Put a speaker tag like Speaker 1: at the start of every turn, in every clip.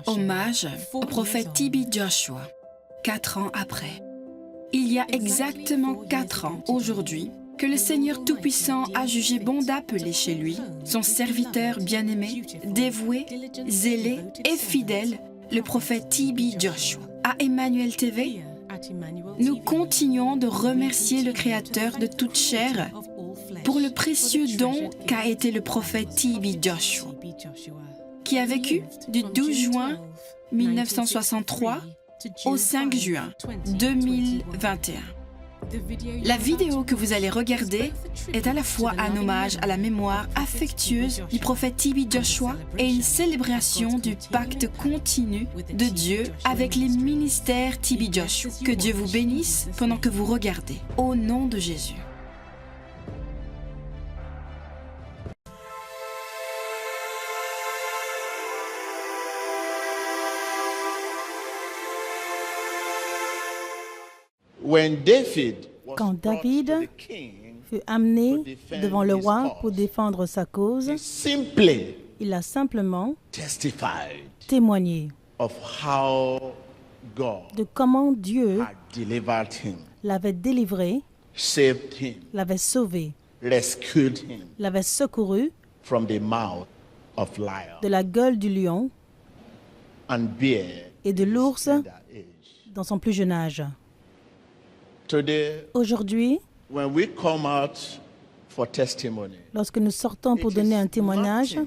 Speaker 1: Hommage au prophète T.B. Joshua, 4 ans après. Il y a exactement 4 ans, aujourd'hui, que le Seigneur Tout-Puissant a jugé bon d'appeler chez lui son serviteur bien-aimé, dévoué, zélé et fidèle, le prophète T.B. Joshua. À Emmanuel TV, nous continuons de remercier le Créateur de toute chair pour le précieux don qu'a été le prophète T.B. Joshua, qui a vécu du 12 juin 1963 au 5 juin 2021. La vidéo que vous allez regarder est à la fois un hommage à la mémoire affectueuse du prophète T.B. Joshua et une célébration du pacte continu de Dieu avec les ministères T.B. Joshua. Que Dieu vous bénisse pendant que vous regardez. Au nom de Jésus.
Speaker 2: Quand David fut amené devant le roi pour défendre sa cause, il a simplement témoigné de comment Dieu l'avait délivré, l'avait sauvé, l'avait secouru de la gueule du lion et de l'ours dans son plus jeune âge. Aujourd'hui, lorsque nous sortons pour donner un témoignage,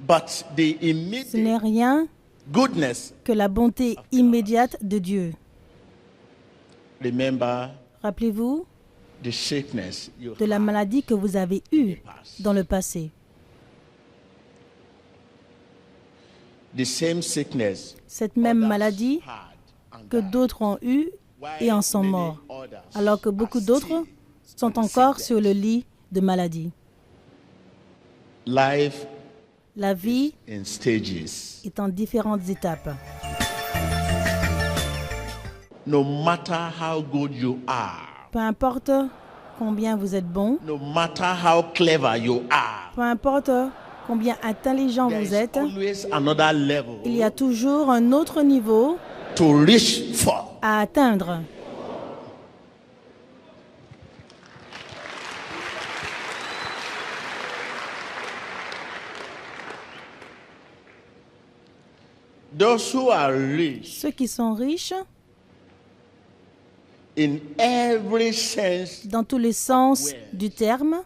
Speaker 2: ce n'est rien que la bonté immédiate de Dieu. Rappelez-vous de la maladie que vous avez eue dans le passé. Cette même maladie que d'autres ont eue et en sont morts, alors que beaucoup d'autres sont encore sur le lit de maladie. La vie est en différentes étapes. Peu importe combien vous êtes bon, peu importe combien intelligent vous êtes, il y a toujours un autre niveau à atteindre. Ceux qui sont riches, dans tous les sens du terme,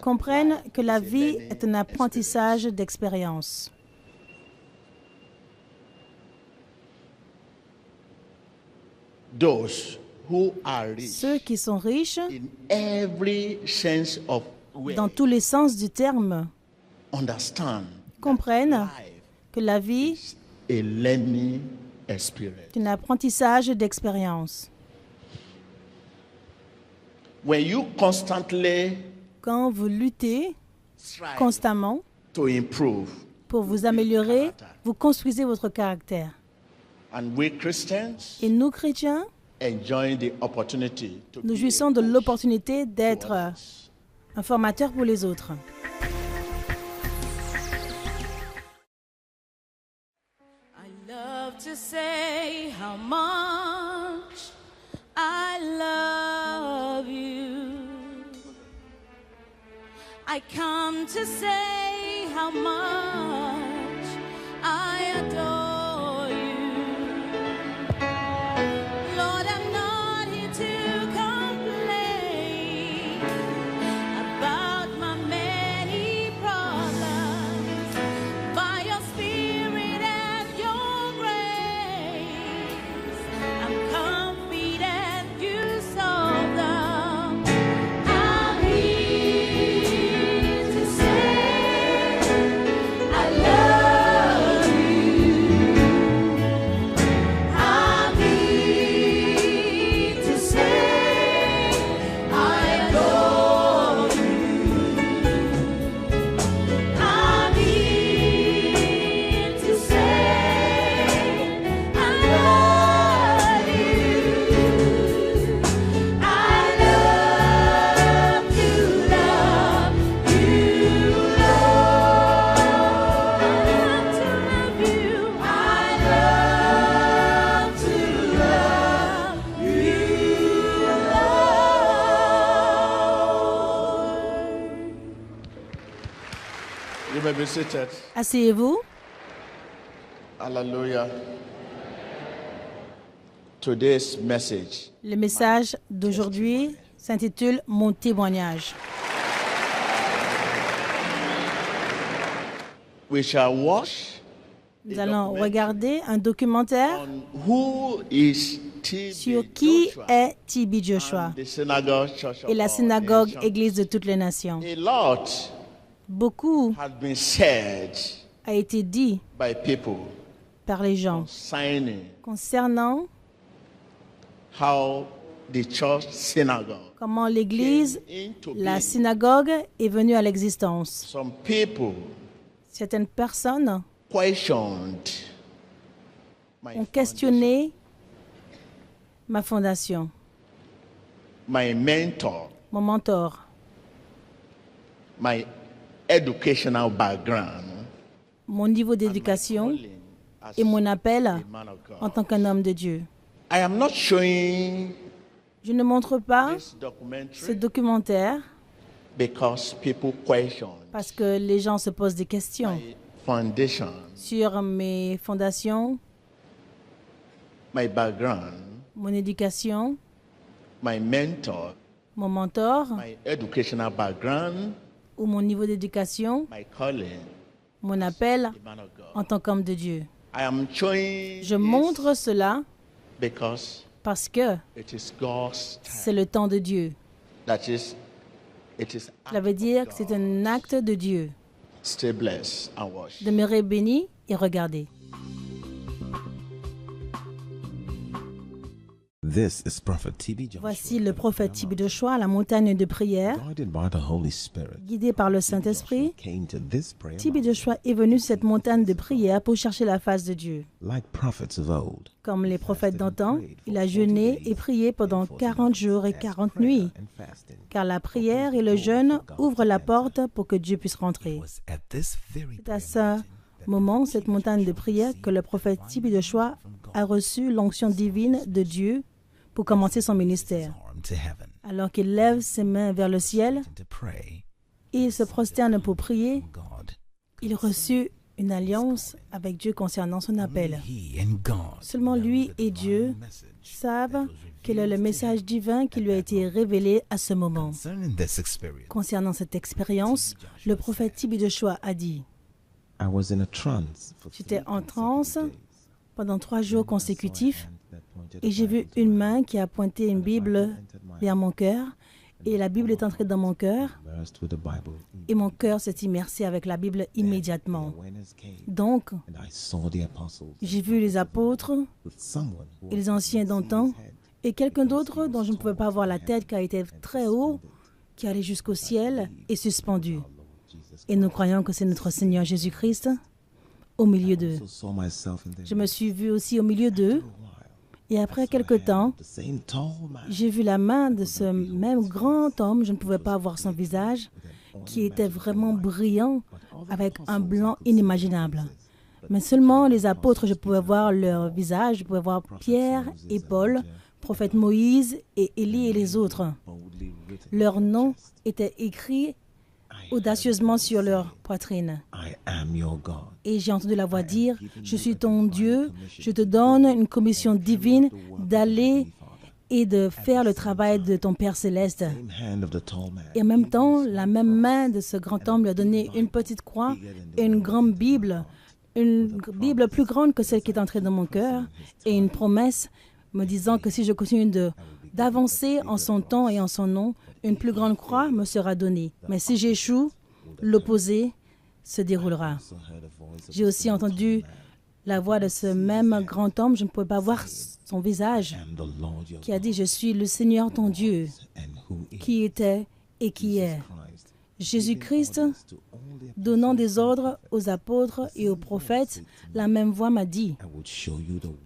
Speaker 2: comprennent que la vie est un apprentissage d'expérience. Ceux qui sont riches, dans tous les sens du terme, comprennent que la vie est un apprentissage d'expérience. Quand vous luttez constamment pour vous améliorer, vous construisez votre caractère. Et nous, chrétiens, nous jouissons de l'opportunité d'être un formateur pour les autres.
Speaker 3: To say how much I love you. I come to say how much I adore you. Lord, I'm not here to complain about my many problems. By your Spirit and your grace, I'm confident you solve them. I'm here to say I
Speaker 4: seated.
Speaker 2: Asseyez-vous.
Speaker 4: Hallelujah. Today's message.
Speaker 2: Le message d'aujourd'hui s'intitule « Mon témoignage
Speaker 4: We shall watch ».
Speaker 2: Nous allons regarder un documentaire
Speaker 4: on who is T.B.
Speaker 2: sur qui
Speaker 4: Joshua
Speaker 2: est T.B. Joshua
Speaker 4: and the synagogue church of
Speaker 2: et la
Speaker 4: all
Speaker 2: synagogue
Speaker 4: nations.
Speaker 2: Église de toutes les nations.
Speaker 4: A lot
Speaker 2: Beaucoup
Speaker 4: has been said
Speaker 2: a été dit
Speaker 4: by people
Speaker 2: par les gens
Speaker 4: concerning
Speaker 2: concernant
Speaker 4: how the church synagogue
Speaker 2: comment l'Église,
Speaker 4: came into
Speaker 2: la
Speaker 4: being.
Speaker 2: synagogue est venue à l'existence.
Speaker 4: Some people
Speaker 2: Certaines personnes
Speaker 4: questioned my
Speaker 2: ont questionné ma fondation,
Speaker 4: my mentor,
Speaker 2: mon mentor,
Speaker 4: my educational background,
Speaker 2: mon niveau d'éducation
Speaker 4: as
Speaker 2: et mon appel
Speaker 4: a man of God.
Speaker 2: en tant qu'un homme de Dieu.
Speaker 4: I am not showing
Speaker 2: Je ne montre pas
Speaker 4: this
Speaker 2: ce
Speaker 4: documentary
Speaker 2: documentaire
Speaker 4: because people question
Speaker 2: parce que les gens se posent des questions
Speaker 4: my foundation,
Speaker 2: sur mes fondations,
Speaker 4: my background,
Speaker 2: mon éducation,
Speaker 4: my mentor,
Speaker 2: mon mentor
Speaker 4: my educational background,
Speaker 2: ou mon niveau d'éducation,
Speaker 4: my calling,
Speaker 2: mon appel
Speaker 4: a man of God.
Speaker 2: en tant qu'homme de Dieu.
Speaker 4: I am showing
Speaker 2: Je
Speaker 4: this
Speaker 2: montre cela
Speaker 4: because
Speaker 2: parce que
Speaker 4: it is God's
Speaker 2: c'est
Speaker 4: time.
Speaker 2: le temps de Dieu.
Speaker 4: That is, it is
Speaker 2: Cela veut dire que c'est un acte de Dieu.
Speaker 4: stay blessed and watch.
Speaker 2: Demeurez bénis et regardez.
Speaker 5: This is Prophet T.B. Joshua,
Speaker 2: Voici le prophète T.B. Joshua à la montagne de prière.
Speaker 5: guided by the Holy Spirit.
Speaker 2: Guidé par le
Speaker 5: Joshua
Speaker 2: Saint-Esprit,
Speaker 5: came to this prayer
Speaker 2: T.B.
Speaker 5: mountain
Speaker 2: Joshua est venu sur cette montagne de prière pour chercher la face de Dieu.
Speaker 5: like prophets of old.
Speaker 2: Comme les prophètes d'antan, il a jeûné et prié pendant 40 jours et 40 nuits, car la prière et le jeûne ouvrent la porte pour que Dieu puisse rentrer. C'est à ce moment, cette montagne de prière, que le prophète T.B. Joshua a reçu l'onction divine de Dieu pour commencer son ministère. Alors qu'il lève ses mains vers le ciel et il se prosterne pour prier, il reçut une alliance avec Dieu concernant son appel. Seulement lui et Dieu savent quel est le message divin qui lui a été révélé à ce moment. Concernant cette expérience, le prophète T.B. Joshua a dit
Speaker 5: I was in a trance for
Speaker 2: J'étais
Speaker 5: 3
Speaker 2: en transe pendant 3 jours consécutifs
Speaker 5: consecutifs
Speaker 2: et j'ai vu une main qui a pointé une Bible vers mon cœur et la Bible est entrée dans mon cœur et mon cœur s'est immersé avec la Bible immédiatement. Donc, j'ai vu les apôtres et les anciens d'antan et quelqu'un d'autre dont je ne pouvais pas voir la tête car il était très haut, qui allait jusqu'au ciel et suspendu. Et nous croyons que c'est notre Seigneur Jésus-Christ au milieu d'eux. Je me suis vu aussi au milieu d'eux et après quelque temps, j'ai vu la main de ce même grand homme, je ne pouvais pas voir son visage, qui était vraiment brillant avec un blanc inimaginable. Mais seulement les apôtres, je pouvais voir leur visage, je pouvais voir Pierre et Paul, prophète Moïse et Élie et les autres. Leurs noms étaient écrits audacieusement sur leur poitrine. Et j'ai entendu la voix dire, « Je suis ton Dieu, je te donne une commission divine d'aller et de faire le travail de ton Père céleste. » Et en même temps, la même main de ce grand homme lui a donné une petite croix et une grande Bible, une Bible plus grande que celle qui est entrée dans mon cœur, et une promesse me disant que si je continue d'avancer en son temps et en son nom, une plus grande croix me sera donnée. Mais si j'échoue, l'opposé se déroulera. J'ai aussi entendu la voix de ce même grand homme, je ne pouvais pas voir son visage, qui a dit, « Je suis le Seigneur ton Dieu, qui était et qui est. » Jésus-Christ, donnant des ordres aux apôtres et aux prophètes, la même voix m'a dit, «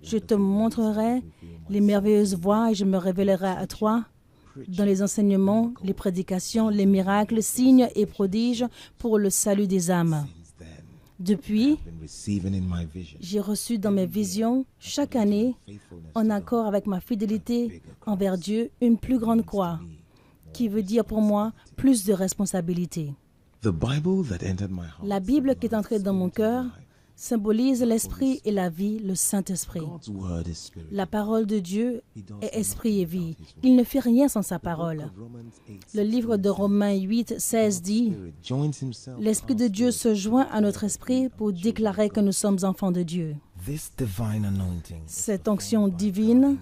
Speaker 2: Je te montrerai les merveilleuses voies et je me révélerai à toi dans les enseignements, les prédications, les miracles, signes et prodiges pour le salut des âmes. » Depuis, j'ai reçu dans mes visions chaque année, en accord avec ma fidélité envers Dieu, une plus grande croix, qui veut dire pour moi plus de responsabilités.
Speaker 5: The Bible that entered my heart
Speaker 2: La Bible qui est entrée dans mon cœur symbolise l'esprit et la vie, le Saint-Esprit.
Speaker 5: God's word is spirit.
Speaker 2: La parole de Dieu est esprit et vie. Il ne fait rien sans sa parole.
Speaker 5: Romans 8,
Speaker 2: Le livre de Romains 8, 16 dit
Speaker 5: Spirit joins himself.
Speaker 2: « L'Esprit de Dieu se joint à notre esprit pour déclarer que nous sommes enfants de Dieu.
Speaker 5: This divine anointing
Speaker 2: Cette onction divine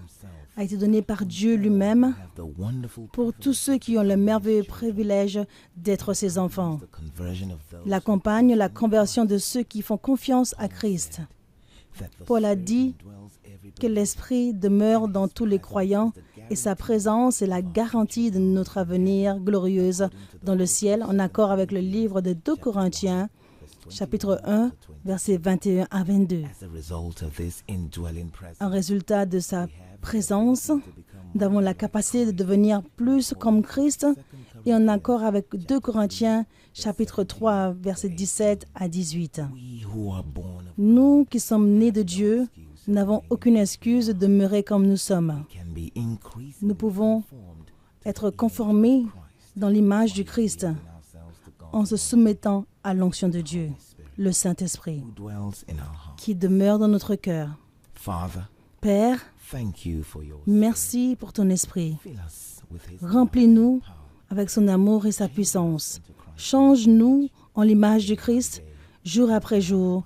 Speaker 2: a été donnée par Dieu lui-même
Speaker 5: have the wonderful
Speaker 2: pour tous ceux qui ont le merveilleux privilège d'être ses enfants.
Speaker 5: the conversion of those
Speaker 2: Il accompagne la conversion de ceux qui font confiance à Christ.
Speaker 5: that the
Speaker 2: Paul a dit que l'Esprit demeure dans tous les croyants et sa présence est la garantie de notre avenir glorieuse dans le ciel, en accord avec le livre de 2 Corinthiens, chapitre 1, versets 21 à 22.
Speaker 5: as a result of this indwelling presence.
Speaker 2: En résultat de sa présence, nous avons la capacité de devenir plus comme Christ et en accord avec 2 Corinthiens, chapitre 3, versets 17 à 18.
Speaker 5: We who are born of
Speaker 2: Nous qui sommes nés de Dieu, n'avons aucune excuse de demeurer comme nous sommes.
Speaker 5: can be increased
Speaker 2: Nous pouvons être conformés dans l'image du Christ en se soumettant à l'onction de Dieu, le Saint-Esprit,
Speaker 5: who dwells in our heart.
Speaker 2: qui demeure dans notre cœur.
Speaker 5: Father,
Speaker 2: Père,
Speaker 5: thank you for your
Speaker 2: merci pour ton esprit.
Speaker 5: fill us with his
Speaker 2: Remplis-nous avec son amour et sa puissance. Change-nous en l'image du Christ, jour après jour,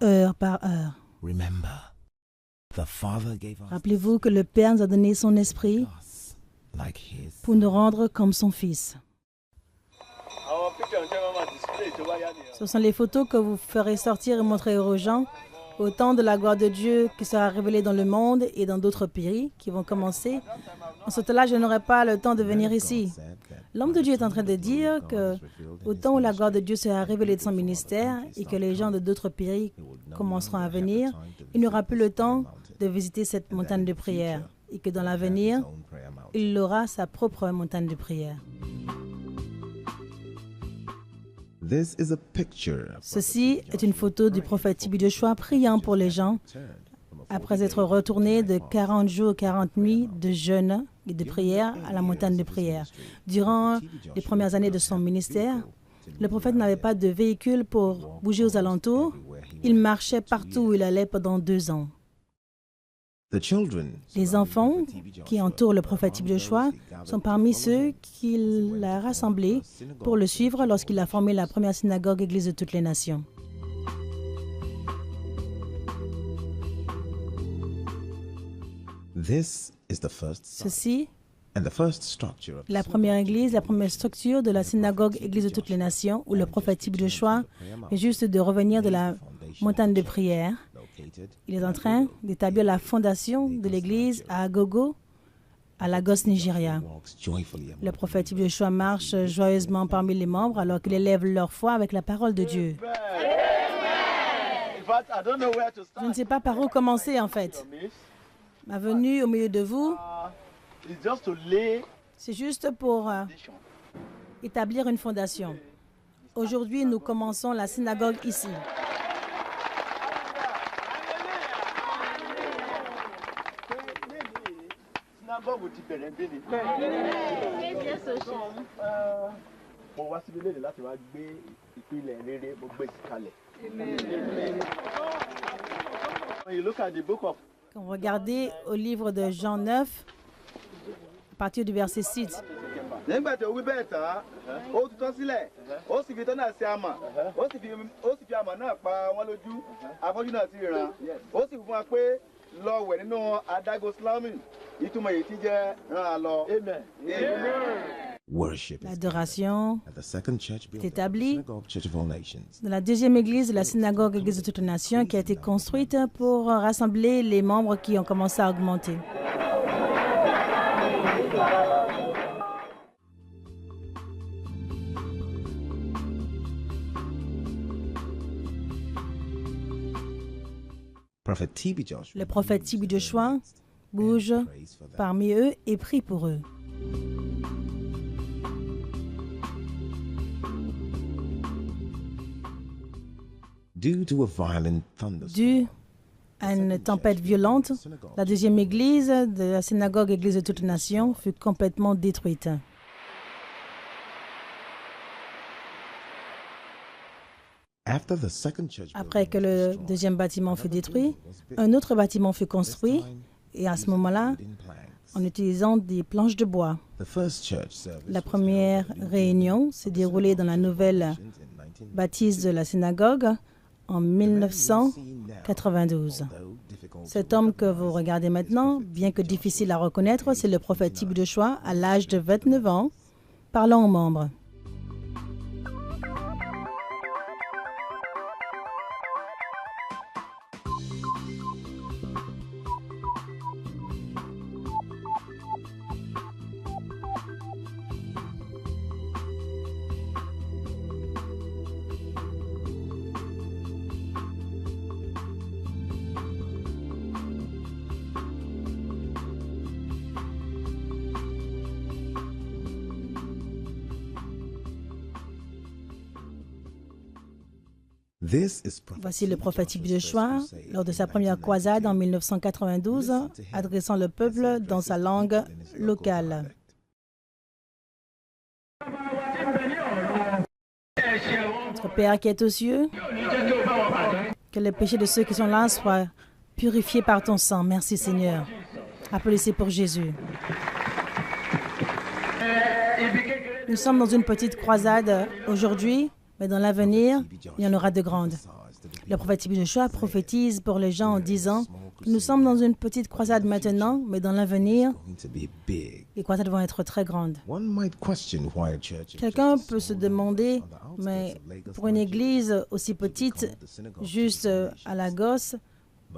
Speaker 2: heure par heure.
Speaker 5: remember. The Father gave us
Speaker 2: Rappelez-vous que le Père nous a donné son esprit
Speaker 5: us like his.
Speaker 2: pour nous rendre comme son Fils. Ce sont les photos que vous ferez sortir et montrer aux gens au temps de la gloire de Dieu qui sera révélée dans le monde et dans d'autres pays qui vont commencer. En ce temps-là, je n'aurai pas le temps de venir ici. L'homme de Dieu est en train de dire que au temps où la gloire de Dieu sera révélée de son ministère et que les gens de d'autres pays commenceront à venir, il n'aura plus le temps de visiter cette montagne de prière et que dans l'avenir, il aura sa propre montagne de prière.
Speaker 5: This is a picture of
Speaker 2: Ceci est une photo du prophète Tibi Joshua priant pour les gens après être retourné de 40 jours, 40 nuits de jeûne et de prière à la montagne de prière. Durant les premières années de son ministère, le prophète n'avait pas de véhicule pour bouger aux alentours. Il marchait partout où il allait pendant 2 ans.
Speaker 5: the children.
Speaker 2: Les enfants qui entourent le prophète Tibi Joshua sont parmi ceux qu'il a rassemblés pour le suivre lorsqu'il a formé la première synagogue Église de toutes les nations.
Speaker 5: This is the first sign
Speaker 2: Ceci
Speaker 5: and the first structure of
Speaker 2: la première église, la première structure de la synagogue Église de toutes les nations, où le prophète Tibi Joshua est juste de revenir de la montagne de prière.
Speaker 5: located
Speaker 2: Il est en train d'établir la fondation de l'église à Agogo, à Lagos, Nigeria.
Speaker 5: walks joyfully among
Speaker 2: Le prophète Tibi Joshua marche joyeusement parmi les membres alors qu'il élève leur foi avec la parole de Dieu.
Speaker 4: In fact, I don't know where to
Speaker 2: Je
Speaker 4: start.
Speaker 2: ne sais pas par où commencer en fait. Ma venue au milieu de vous,
Speaker 4: It's just to lay
Speaker 2: c'est juste pour
Speaker 4: foundation.
Speaker 2: établir une fondation. Aujourd'hui, nous commençons la synagogue ici.
Speaker 4: Synagogue ti bẹ̀rẹ̀ ń bẹ̀rẹ̀. Mo wá síbi léde láti wá gbé ìpìlẹ̀ rere mo gbé sí kalẹ̀. When you look at the book of
Speaker 2: Quand vous regardez au livre de Jean 9, à partir du verset 6,
Speaker 6: nígbà tí ó wí bẹ́ẹ̀ tán ó tutọ́ sílẹ̀ ó sì fi tọ́ náà sí àmà ó sì fi àmà náà pa wọ́n lójú afọ́jú náà sì ràn ó sì fún wa pé lọ wẹ̀ nínú adágún sílámù ìtumọ̀ èyí tí jẹ́ ràn án lọ.
Speaker 4: Amen.
Speaker 5: worship is
Speaker 2: l'adoration
Speaker 5: at the second church building,
Speaker 2: établie
Speaker 5: synagogue, Church of All Nations.
Speaker 2: de la deuxième église, la synagogue Église de toutes les nations, qui a été construite pour rassembler les membres qui ont commencé à augmenter.
Speaker 5: Prophet T.B. Joshua
Speaker 2: Le prophète Tibi Joshua bouge
Speaker 5: prays for them.
Speaker 2: parmi eux et prie pour eux.
Speaker 5: Due to a violent thunderstorm,
Speaker 2: Dû à une tempête violente, la deuxième église de la synagogue Église de toutes les nations fut complètement détruite.
Speaker 5: After the second church
Speaker 2: Après que
Speaker 5: building was
Speaker 2: le
Speaker 5: destroyed,
Speaker 2: deuxième bâtiment fut
Speaker 5: another
Speaker 2: détruit,
Speaker 5: building was built.
Speaker 2: un autre bâtiment fut
Speaker 5: This
Speaker 2: construit
Speaker 5: time,
Speaker 2: et à ce
Speaker 5: using
Speaker 2: moment-là,
Speaker 5: wooden planks.
Speaker 2: en utilisant des planches de bois.
Speaker 5: The first church service
Speaker 2: La
Speaker 5: was
Speaker 2: première
Speaker 5: held at the new
Speaker 2: réunion
Speaker 5: building
Speaker 2: s'est
Speaker 5: of the
Speaker 2: déroulée dans la
Speaker 5: synagogue
Speaker 2: nouvelle
Speaker 5: in 1992.
Speaker 2: bâtisse de la synagogue en 1992. Cet homme que vous regardez maintenant, bien que difficile à reconnaître, c'est le prophète Tibi Joshua à l'âge de 29 ans, parlant aux membres. Voici le prophète Tibi Joshua lors de sa première croisade en 1992, adressant le peuple dans sa langue locale. Notre Père qui est aux cieux, que les péchés de ceux qui sont là soient purifiés par ton sang. Merci Seigneur. Applaudissez pour Jésus. Nous sommes dans une petite croisade aujourd'hui, mais dans l'avenir, il y en aura de grandes. Le prophète Tibi Joshua prophétise pour les gens en disant que nous sommes dans une petite croisade maintenant, mais dans l'avenir, les croisades vont être très grandes. Quelqu'un peut se demander, mais pour une église aussi petite, juste à Lagos,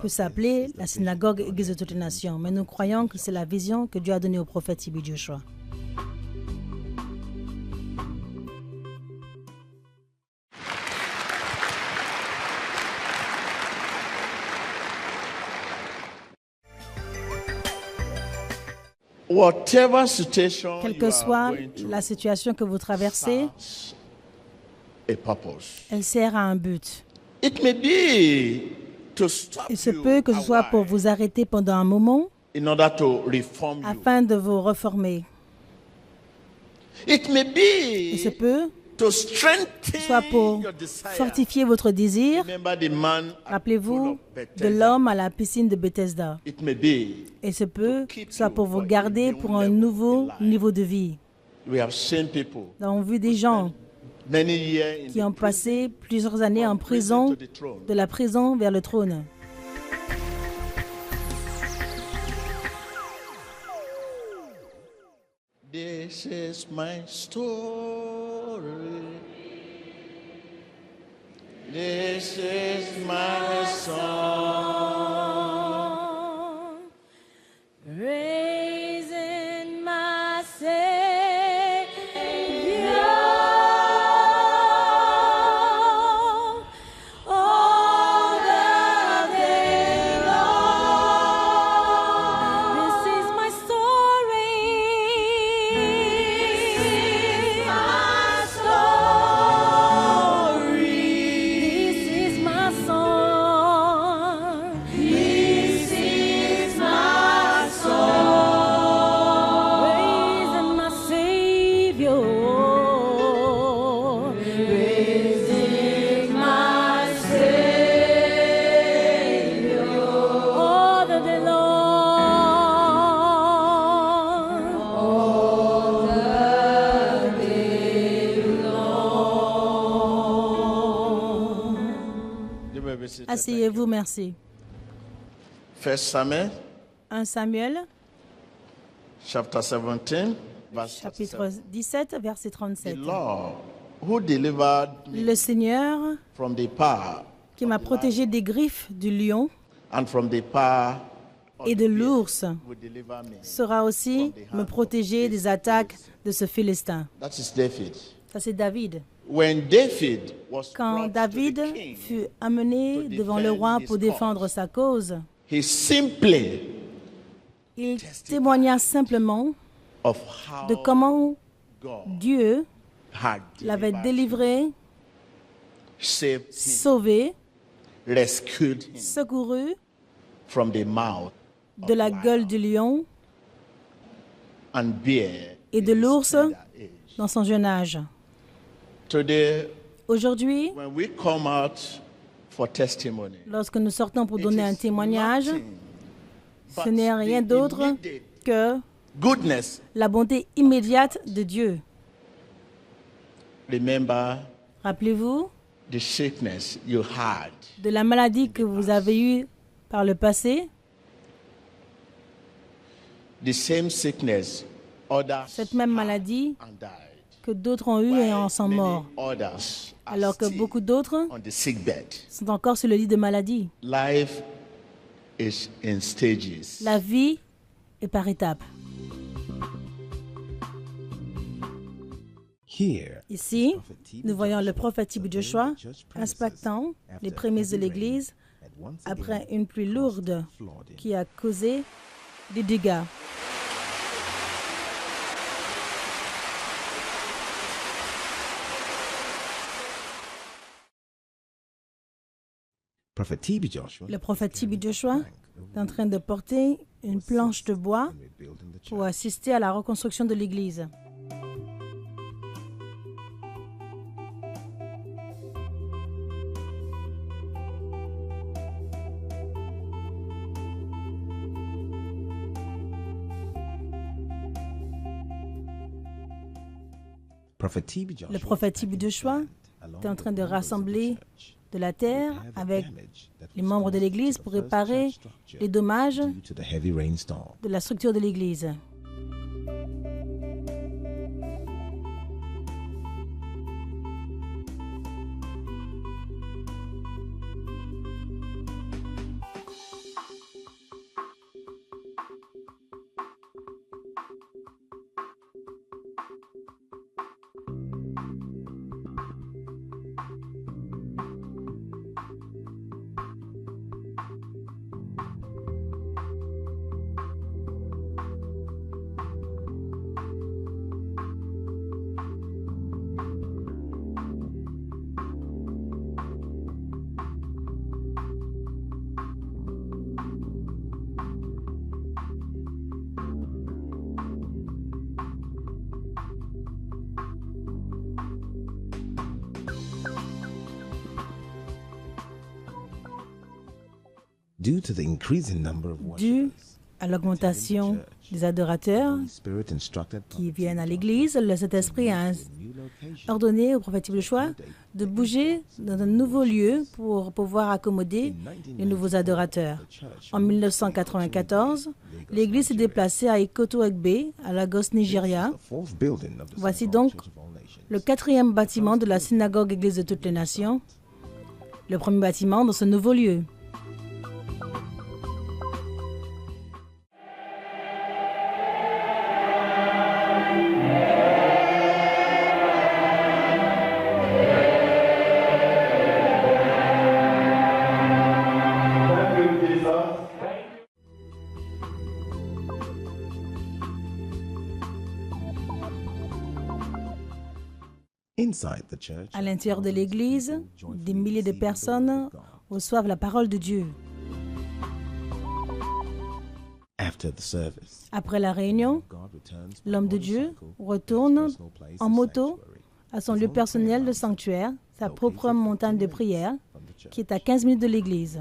Speaker 2: peut s'appeler la synagogue Église de toutes les nations. Mais nous croyons que c'est la vision que Dieu a donnée au prophète Tibi Joshua. Quelle que soit la situation que vous traversez, elle sert à un but. Il se peut que ce soit pour vous arrêter pendant un moment afin de vous reformer. Il se peut que ce soit pour fortifier votre désir. Rappelez-vous de l'homme à la piscine de Bethesda. Et ce peut que ce soit pour vous garder pour un nouveau niveau de vie. Nous avons vu des gens qui ont passé plusieurs années en prison, de la prison vers le trône.
Speaker 7: This is my story. This is my song.
Speaker 3: Praising my Savior all the day long. This is my story. This is my story. This is my song. This is my song. Praising my Savior. Praising my Savior all the day long. All the day long.
Speaker 2: Asseyez-vous, merci.
Speaker 7: 1 Samuel
Speaker 2: 1 Samuel,
Speaker 7: chapter 17, verse
Speaker 2: chapitre 17, verset
Speaker 7: The
Speaker 2: 37.
Speaker 7: Lord who delivered me
Speaker 2: Le Seigneur
Speaker 7: from the power
Speaker 2: qui m'a protégé des griffes du lion
Speaker 7: and from the power of
Speaker 2: et de
Speaker 7: the beast
Speaker 2: l'ours
Speaker 7: will deliver me.
Speaker 2: saura aussi me protéger des attaques de ce Philistin.
Speaker 7: That is David.
Speaker 2: Ça, c'est David.
Speaker 7: When David was
Speaker 2: Quand
Speaker 7: brought
Speaker 2: David
Speaker 7: to the king,
Speaker 2: fut amené devant le roi pour défendre sa cause,
Speaker 7: he simply
Speaker 2: il témoigna simplement
Speaker 7: of how
Speaker 2: de comment
Speaker 7: God
Speaker 2: Dieu
Speaker 7: had
Speaker 2: l'avait
Speaker 7: delivered
Speaker 2: délivré,
Speaker 7: saved him,
Speaker 2: sauvé,
Speaker 7: rescued him
Speaker 2: secouru
Speaker 7: from the mouth
Speaker 2: de la gueule du lion
Speaker 7: and bear
Speaker 2: et de
Speaker 7: in his
Speaker 2: l'ours
Speaker 7: tender age.
Speaker 2: dans son jeune âge.
Speaker 7: Today,
Speaker 2: Aujourd'hui,
Speaker 7: when we come out for testimony,
Speaker 2: lorsque nous sortons pour
Speaker 7: it
Speaker 2: donner un
Speaker 7: is
Speaker 2: témoignage,
Speaker 7: nothing
Speaker 2: ce
Speaker 7: but
Speaker 2: n'est rien
Speaker 7: the
Speaker 2: d'autre
Speaker 7: immediate
Speaker 2: que
Speaker 7: goodness.
Speaker 2: la bonté immédiate de Dieu.
Speaker 7: Remember
Speaker 2: Rappelez-vous
Speaker 7: the sickness you had.
Speaker 2: de la maladie que vous avez eue par le passé.
Speaker 7: The same sickness others
Speaker 2: Cette même maladie
Speaker 7: and died.
Speaker 2: que d'autres ont eue et en sont
Speaker 7: Many
Speaker 2: morts,
Speaker 7: others are
Speaker 2: alors que
Speaker 7: still
Speaker 2: beaucoup d'autres
Speaker 7: on the sick bed.
Speaker 2: sont encore sur le lit de maladie.
Speaker 7: Life is in stages.
Speaker 2: La vie est par étapes.
Speaker 5: Here,
Speaker 2: Ici, nous voyons le prophète T.B. Joshua inspectant les prémices de l'Église après une pluie lourde qui a causé des dégâts.
Speaker 5: Prophet T.B. Joshua
Speaker 2: Le prophète T.B. Joshua est en train de porter une planche de bois
Speaker 5: rebuilding the church.
Speaker 2: pour assister à la reconstruction de l'Église.
Speaker 5: Prophet T.B. Joshua
Speaker 2: Le prophète T.B. Joshua est en train de rassembler de la terre avec les membres de l'Église pour réparer les dommages
Speaker 5: due to the heavy rainstorm.
Speaker 2: de la structure de l'Église.
Speaker 5: Due to the increasing number of
Speaker 2: Dû
Speaker 5: worshipers,
Speaker 2: à l'augmentation des adorateurs
Speaker 5: the Spirit instructed
Speaker 2: qui viennent à l'Église, le Saint-Esprit a
Speaker 5: new location
Speaker 2: ordonné au prophète T.B. Joshua de bouger dans un nouveau lieu pour pouvoir accommoder les nouveaux adorateurs. En 1994, l'Église s'est déplacée à Ikoto-Egbe, à Lagos, Nigeria.
Speaker 5: the fourth building of the
Speaker 2: Voici
Speaker 5: Synagogue
Speaker 2: donc
Speaker 5: Church of All Nations.
Speaker 2: le 4e bâtiment de la synagogue Église de toutes les nations, le premier bâtiment dans ce nouveau lieu.
Speaker 5: Inside the church,
Speaker 2: À l'intérieur de l'Église, des milliers de personnes reçoivent la parole de Dieu.
Speaker 5: after the service,
Speaker 2: Après la réunion,
Speaker 5: God returns
Speaker 2: l'homme de Dieu retourne en moto à son lieu personnel de sanctuaire, sa propre montagne de prière, qui est à 15 minutes de l'église.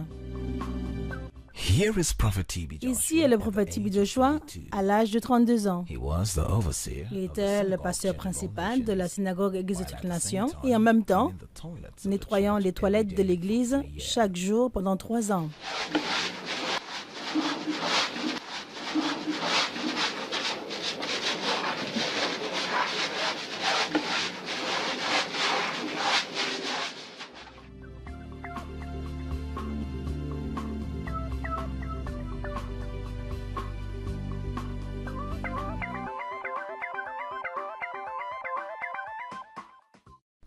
Speaker 8: Here is Prophet T.B. Joshua.
Speaker 2: Ici est le prophète T.B. Joshua à l'âge de 32 ans.
Speaker 8: He was the overseer
Speaker 2: Il
Speaker 8: of the
Speaker 2: était le
Speaker 8: synagogue
Speaker 2: pasteur
Speaker 8: Church of
Speaker 2: principal
Speaker 8: All
Speaker 2: de la
Speaker 8: Nations,
Speaker 2: synagogue Église de
Speaker 8: while
Speaker 2: toutes
Speaker 8: at
Speaker 2: les
Speaker 8: the
Speaker 2: nations
Speaker 8: same
Speaker 2: et en
Speaker 8: time
Speaker 2: même temps
Speaker 8: cleaning the toilets of the
Speaker 2: nettoyant
Speaker 8: church
Speaker 2: les toilettes
Speaker 8: every
Speaker 2: de
Speaker 8: day
Speaker 2: l'église
Speaker 8: for a year.
Speaker 2: chaque jour pendant 3 ans.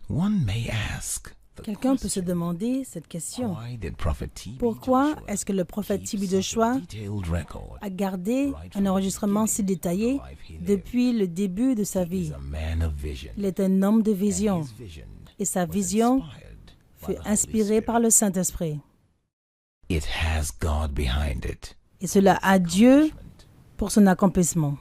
Speaker 8: One may ask the
Speaker 2: Quelqu'un peut se
Speaker 8: question,
Speaker 2: demander cette question.
Speaker 8: why did Prophet T.B.
Speaker 2: Pourquoi
Speaker 8: Joshua
Speaker 2: est-ce que le prophète
Speaker 8: keep
Speaker 2: T.B.
Speaker 8: such a
Speaker 2: Joshua
Speaker 8: detailed record?
Speaker 2: a gardé un enregistrement si détaillé depuis le début de sa vie?
Speaker 8: He's a man of vision.
Speaker 2: Il est un homme de
Speaker 8: And
Speaker 2: vision
Speaker 8: his vision
Speaker 2: et sa
Speaker 8: was
Speaker 2: vision
Speaker 8: inspired by
Speaker 2: fut
Speaker 8: the Holy
Speaker 2: inspirée
Speaker 8: Spirit.
Speaker 2: par le Saint-Esprit.
Speaker 8: It has God behind it.
Speaker 2: Et cela a Dieu pour son accomplissement.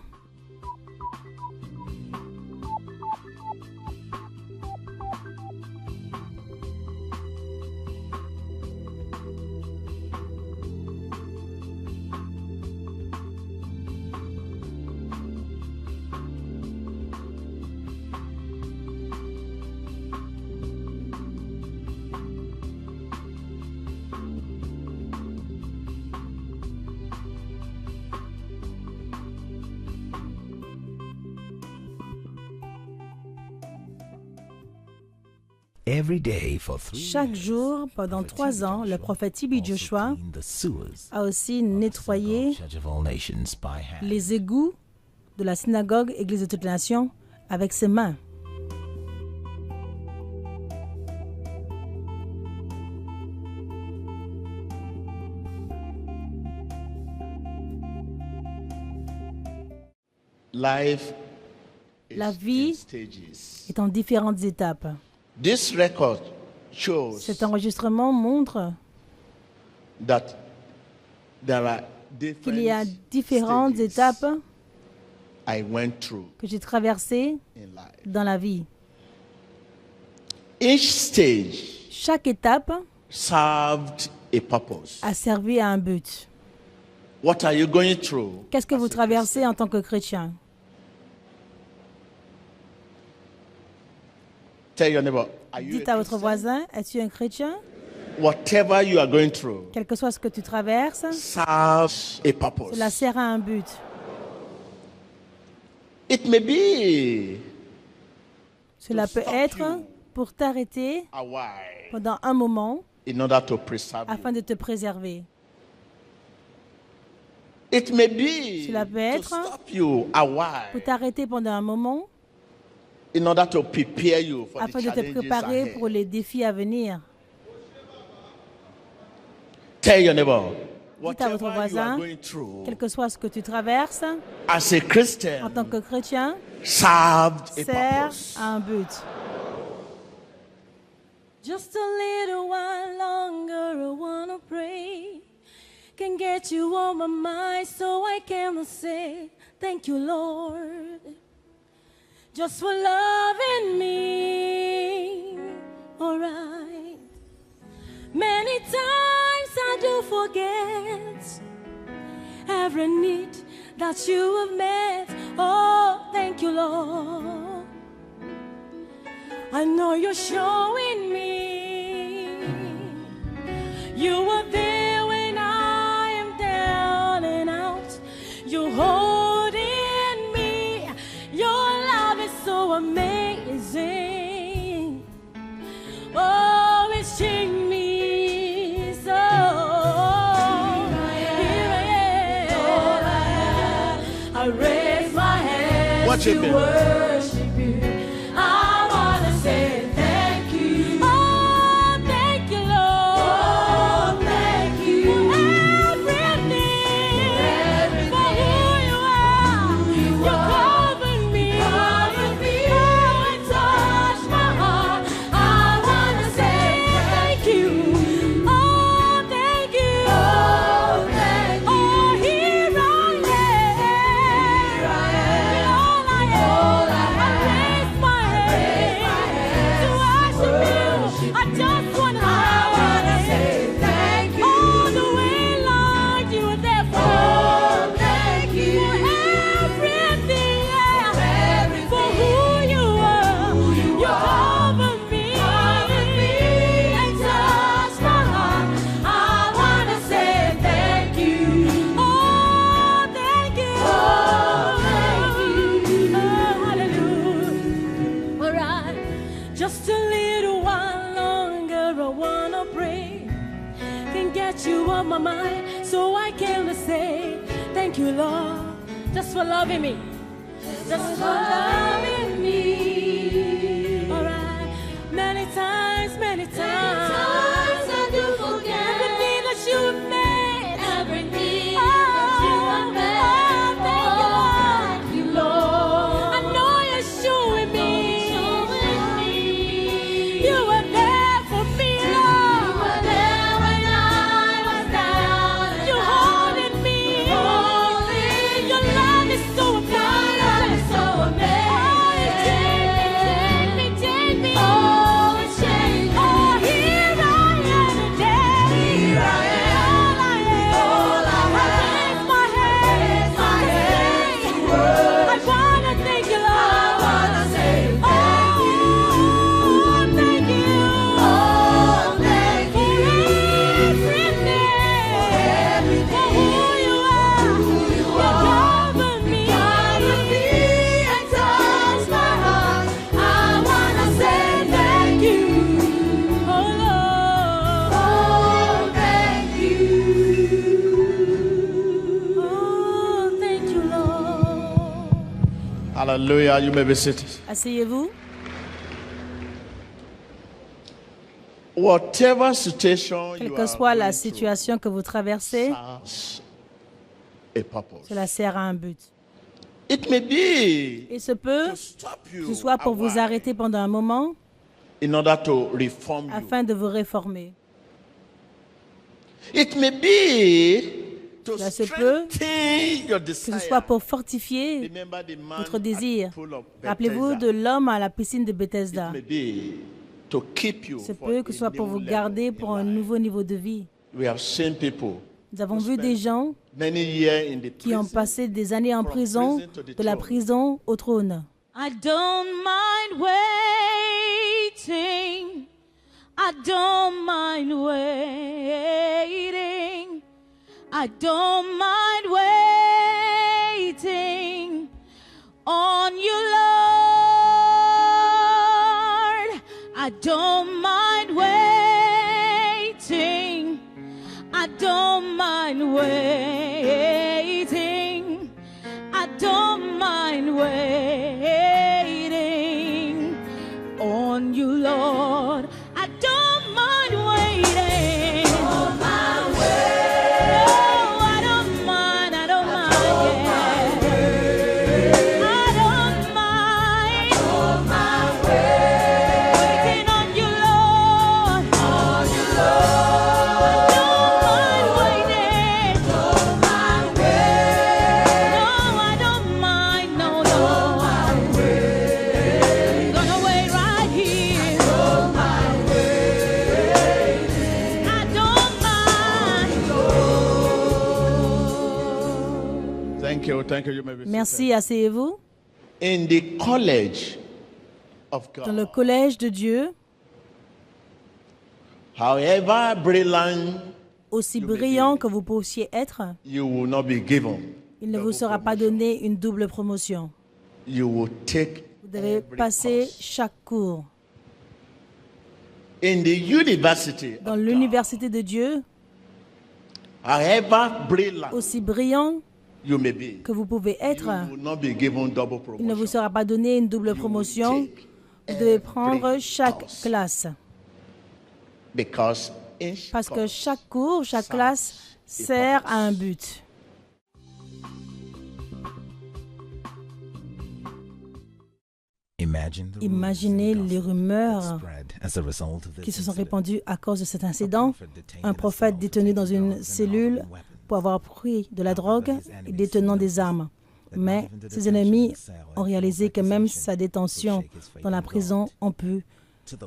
Speaker 8: Every day for 3
Speaker 2: Chaque
Speaker 8: years,
Speaker 2: jour, pendant 3 ans, le prophète T.B.
Speaker 8: also
Speaker 2: Joshua
Speaker 8: cleaned the sewers
Speaker 2: a aussi
Speaker 8: of the
Speaker 2: nettoyé
Speaker 8: synagogue Church of All Nations by hand.
Speaker 2: les égouts de la synagogue Église de toutes les nations avec ses mains.
Speaker 7: Life is
Speaker 2: La vie
Speaker 7: in stages.
Speaker 2: est en différentes étapes.
Speaker 7: This record shows
Speaker 2: Cet enregistrement montre
Speaker 7: that there are
Speaker 2: qu'il y a
Speaker 7: different
Speaker 2: différentes
Speaker 7: stages
Speaker 2: étapes
Speaker 7: I went through
Speaker 2: que j'ai traversées
Speaker 7: in life.
Speaker 2: dans la vie.
Speaker 7: Each stage
Speaker 2: Chaque étape
Speaker 7: served a purpose.
Speaker 2: a servi à un but.
Speaker 7: What are you going through?
Speaker 2: Qu'est-ce que
Speaker 7: as
Speaker 2: vous
Speaker 7: a
Speaker 2: traversez en tant que chrétien?
Speaker 7: Tell your neighbor, are you
Speaker 2: Dites
Speaker 7: a
Speaker 2: à votre
Speaker 7: Christian?
Speaker 2: voisin, es-tu un chrétien?
Speaker 7: Whatever you are going through
Speaker 2: Quel que soit ce que tu traverses,
Speaker 7: serves a purpose.
Speaker 2: cela sert à un but.
Speaker 7: It may be
Speaker 2: Cela peut
Speaker 7: stop
Speaker 2: être
Speaker 7: you.
Speaker 2: pour t'arrêter
Speaker 7: a while
Speaker 2: pendant un moment
Speaker 7: in order to preserve
Speaker 2: afin
Speaker 7: you.
Speaker 2: de te préserver.
Speaker 7: It may be
Speaker 2: Cela peut
Speaker 7: to
Speaker 2: être
Speaker 7: stop you a
Speaker 2: Pour
Speaker 7: while
Speaker 2: t'arrêter pendant un moment
Speaker 7: in order to prepare you for
Speaker 2: afin
Speaker 7: the
Speaker 2: de te
Speaker 7: challenges
Speaker 2: préparer
Speaker 7: ahead.
Speaker 2: pour les défis à venir.
Speaker 7: Tell your neighbor,
Speaker 2: Dites à votre
Speaker 7: whatever you are
Speaker 2: voisin,
Speaker 7: going through
Speaker 2: quel que soit ce que tu traverses,
Speaker 7: as a
Speaker 2: en
Speaker 7: Christian
Speaker 2: tant que chrétien,
Speaker 7: served a
Speaker 2: sert
Speaker 7: purpose.
Speaker 2: à un but.
Speaker 3: Just a little while longer, I wanna pray. Can get you on my mind, so I can say thank you, Lord, just for loving me. Alright. Many times I do forget every need that you have met. Oh, thank you, Lord. I know you're showing me you were there when I am down and out. You're holding me. Your love is so amazing. Oh, it's changed me so. Here I am. I raise my hands
Speaker 7: Watch it,
Speaker 3: to
Speaker 7: baby.
Speaker 3: worship you. I wanna say thank you. Oh, thank you, Lord. Oh, thank you for everything, for who you are. You covered me. Oh, it touched my heart. I wanna say thank you. Oh, thank you. Oh, thank you. Oh, here I am. All I am. I raise my hand to worship you. I just wanna say thank you. All the way, Lord, you were there for me. Thank you for everything, yeah. For who you are. You covered me and touched my heart. I wanna say thank you. Oh, thank you. Oh, thank you. Oh, hallelujah. All right. Just a little while longer, I wanna pray. Can get you on my mind, so I can say thank you, Lord, just for loving me. Just for loving me. All right. Many times I do forget everything that you have made. Everything that you have made. Oh, thank you, Lord. I know you're showing me. You were there for me, Lord. You were there when I was down. You're holding me. Your love is so amazing. Oh, it's changing
Speaker 7: Hallelujah. You may be seated.
Speaker 2: Asseyez-vous.
Speaker 7: Whatever situation
Speaker 2: Quelle
Speaker 7: you
Speaker 2: que
Speaker 7: are
Speaker 2: soit la
Speaker 7: going
Speaker 2: situation que vous traversez,
Speaker 7: through serves a purpose.
Speaker 2: cela sert à un but.
Speaker 7: It may be
Speaker 2: Il se peut
Speaker 7: to stop
Speaker 2: que
Speaker 7: you
Speaker 2: ce soit pour
Speaker 7: a
Speaker 2: vous
Speaker 7: while
Speaker 2: arrêter pendant un moment
Speaker 7: in order to reform you.
Speaker 2: afin de vous réformer.
Speaker 7: It may be to
Speaker 2: Cela se peut
Speaker 7: strengthen your
Speaker 2: Que ce
Speaker 7: desire.
Speaker 2: soit pour fortifier
Speaker 7: Remember the man
Speaker 2: votre
Speaker 7: at
Speaker 2: désir.
Speaker 7: the pool of
Speaker 2: Rappelez-vous
Speaker 7: Bethesda.
Speaker 2: de l'homme à la piscine de Bethesda.
Speaker 7: It may be to keep you
Speaker 2: Il se
Speaker 7: for
Speaker 2: peut que
Speaker 7: a
Speaker 2: ce soit pour
Speaker 7: new
Speaker 2: vous
Speaker 7: level
Speaker 2: garder
Speaker 7: in
Speaker 2: pour un
Speaker 7: life.
Speaker 2: nouveau niveau de vie.
Speaker 7: We have seen people
Speaker 2: Nous avons vu des gens
Speaker 7: many years in the
Speaker 2: qui ont
Speaker 7: prison.
Speaker 2: passé des années en
Speaker 7: From
Speaker 2: prison,
Speaker 7: prison to the
Speaker 2: de la
Speaker 7: throne.
Speaker 2: prison au trône.
Speaker 3: I don't mind waiting. I don't mind waiting. I don't mind waiting on you, Lord. I don't mind waiting. I don't mind waiting. I don't mind waiting on you, Lord. I don't mind waiting. No, I don't mind. I don't mind. Yeah. I don't mind. Waiting on you, Lord. On you, Lord. I don't mind waiting. No, I don't mind. No, no. I'm gonna wait right here. I don't mind.
Speaker 7: Thank you. Thank you. You may be
Speaker 2: Merci, asseyez-vous.
Speaker 7: seated. In the college of
Speaker 2: Dans le
Speaker 7: God,
Speaker 2: collège de Dieu,
Speaker 7: however brilliant
Speaker 2: aussi brillant que vous puissiez être,
Speaker 7: you will not be given,
Speaker 2: il ne vous sera pas donné une double promotion.
Speaker 7: you will take
Speaker 2: Vous devez
Speaker 7: every
Speaker 2: passer
Speaker 7: course.
Speaker 2: chaque cours.
Speaker 7: In the university
Speaker 2: Dans
Speaker 7: of God,
Speaker 2: l'université de Dieu,
Speaker 7: however brilliant
Speaker 2: aussi brillant
Speaker 7: you may be,
Speaker 2: que vous pouvez être,
Speaker 7: you will not be given double
Speaker 2: il ne vous
Speaker 7: promotion.
Speaker 2: sera pas donné une double promotion. Vous devez prendre chaque classe.
Speaker 7: Because each
Speaker 2: Parce que
Speaker 7: course
Speaker 2: chaque cours, chaque classe sert à un but. Imaginez les rumeurs qui se sont répandues à cause de cet incident. Un prophète détenu dans une cellule pour avoir pris de la drogue et détenant des armes. Mais ses ennemis ont réalisé que même sa détention dans la prison ont pu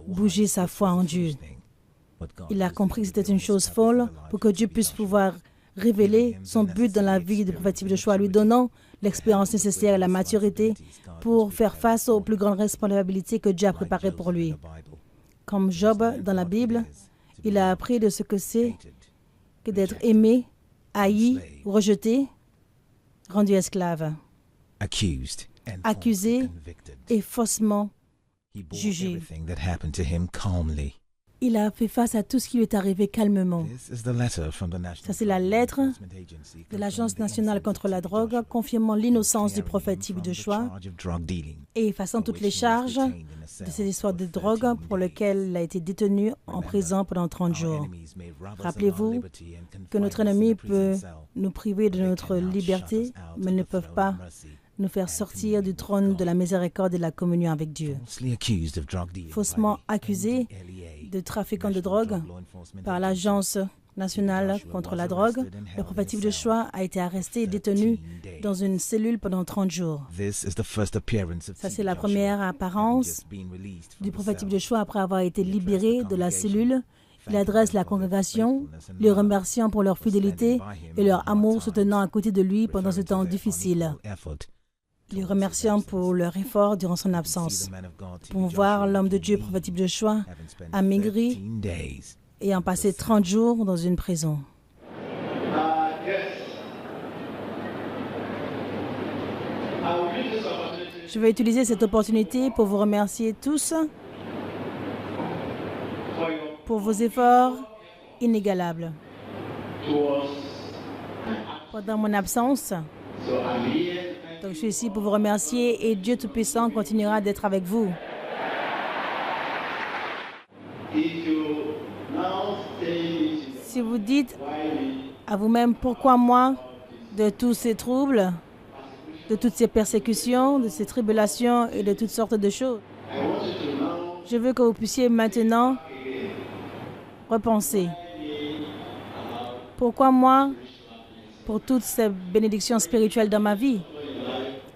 Speaker 2: bouger sa foi en Dieu. Il a compris que c'était une chose folle pour que Dieu puisse pouvoir révéler son but dans la vie du prophète de choix, lui donnant l'expérience nécessaire et la maturité pour faire face aux plus grandes responsabilités que Dieu a préparées pour lui. Comme Job dans la Bible, il a appris de ce que c'est que d'être aimé, haï, rejeté, rendu esclave, accusé et faussement jugé. Il a fait face à tout ce qui lui est arrivé calmement. Ça, c'est la lettre de l'Agence nationale contre la drogue confirmant l'innocence du prophète T.B. Joshua et effaçant toutes les charges de cette histoire de drogue pour laquelle il a été détenu en prison pendant 30 jours. Rappelez-vous que notre ennemi peut nous priver de notre liberté, mais ils ne peuvent pas nous faire sortir du trône de la miséricorde et de la communion avec Dieu. Faussement accusé de trafiquant de drogue par l'Agence nationale contre la drogue, le prophète T.B. Joshua a été arrêté et détenu dans une cellule pendant 30 jours. Ça, c'est la première apparence du prophète T.B. Joshua après avoir été libéré de la cellule. Il adresse la congrégation, les remerciant pour leur fidélité et leur amour se tenant à côté de lui pendant ce temps difficile. Les remerciant pour leur effort durant son absence. Pour voir l'homme de Dieu, prophète T.B. Joshua, a maigri et a passé 30 jours dans une prison. Je vais utiliser cette opportunité pour vous remercier tous pour vos efforts inégalables. Pendant mon absence, Donc, je suis ici pour vous remercier et Dieu Tout-Puissant continuera d'être avec vous. Si vous dites à vous-même, pourquoi moi, de tous ces troubles, de toutes ces persécutions, de ces tribulations et de toutes sortes de choses, je veux que vous puissiez maintenant repenser. Pourquoi moi, pour toutes ces bénédictions spirituelles dans ma vie?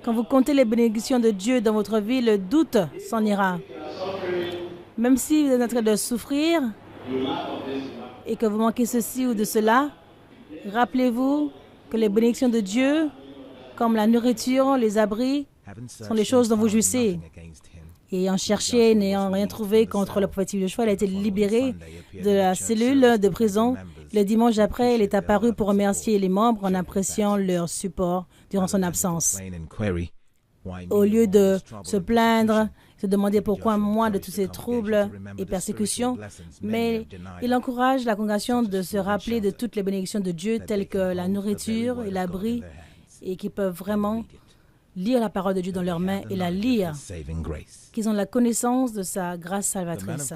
Speaker 2: Quand vous comptez les bénédictions de Dieu dans votre vie, le doute s'en ira. Même si vous êtes en train de souffrir et que vous manquez ceci ou de cela, rappelez-vous que les bénédictions de Dieu, comme la nourriture, les abris, sont les choses dont vous jouissez. Et en cherché, n'ayant rien trouvé contre le prophète Joshua, il a été libéré de la cellule de prison. Le dimanche après, il est apparu pour remercier les membres en appréciant leur support durant son absence. Au lieu de se plaindre, se demander pourquoi moi de tous ces troubles et persécutions, mais il encourage la congrégation de se rappeler de toutes les bénédictions de Dieu telles que la nourriture et l'abri et qui peuvent vraiment lire la parole de Dieu dans leurs mains et la lire, qu'ils ont la connaissance de sa grâce salvatrice.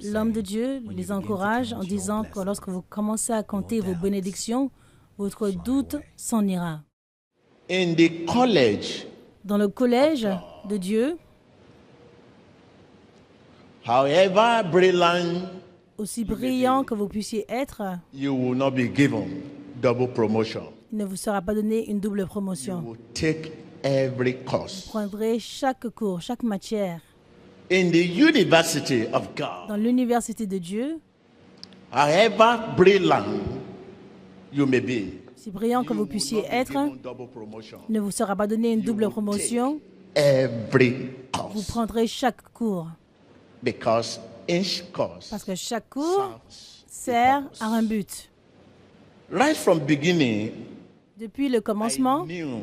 Speaker 2: L'homme de Dieu les encourage en disant que lorsque vous commencez à compter vos bénédictions, votre doute s'en ira.
Speaker 7: In the college,
Speaker 2: Dans le collège de Dieu,
Speaker 7: however brilliant,
Speaker 2: aussi brillant que vous puissiez être,
Speaker 7: you will not be given double promotion.
Speaker 2: il ne vous sera pas donné une double
Speaker 7: You
Speaker 2: promotion.
Speaker 7: will take every course.
Speaker 2: Vous prendrez chaque cours, chaque matière.
Speaker 7: In the university of God,
Speaker 2: Dans l'université de Dieu,
Speaker 7: however brilliant you may be,
Speaker 2: si brillant que vous puissiez être,
Speaker 7: given double promotion.
Speaker 2: il ne vous sera pas donné une double promotion.
Speaker 7: Every
Speaker 2: Vous
Speaker 7: course,
Speaker 2: prendrez chaque cours.
Speaker 7: because each course
Speaker 2: Parce que chaque cours
Speaker 7: serves
Speaker 2: sert à un but.
Speaker 7: right from beginning.
Speaker 2: Depuis le
Speaker 7: I
Speaker 2: commencement,
Speaker 7: knew